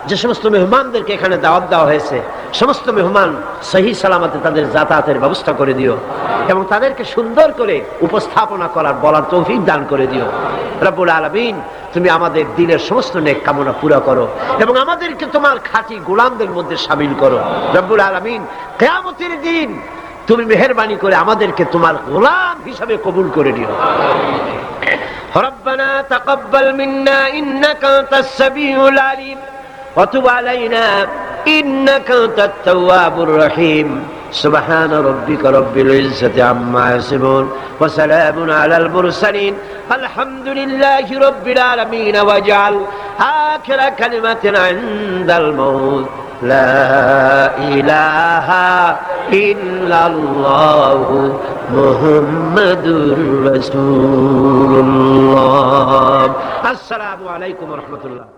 [SPEAKER 1] যে সমস্ত মেহমানদেরকে এখানে দাওয়াত দেওয়া হয়েছে, সমস্ত মেহমান সহি সালামতে তাদের যাতায়াতের ব্যবস্থা করে দিও এবং তাদেরকে সুন্দর করে উপস্থাপনা করার, বলার তৌফিক দান করে দিও রব্বুল আলামিন। তুমি আমাদের দিনের সমস্ত নেক কামনা পুরা করো এবং আমাদেরকে তোমার খাঁটি গোলামদের মধ্যে শামিল করো রব্বুল আলামিন। কিয়ামতের দিন তুমি মেহেরবানি করে আমাদেরকে তোমার গোলাম হিসাবে কবুল করে নিও। রব্বানা তাকাব্বাল মিন্না ইন্নাকা আনতাস সামিউল আলিম وتب علينا إنك أنت التواب الرحيم سبحان ربك رب العزة عما يصفون وسلام على المرسلين الحمد لله رب العالمين واجعل آخر كلمة عند الموت لا إله إلا الله محمد رسول الله. السلام عليكم ورحمة الله.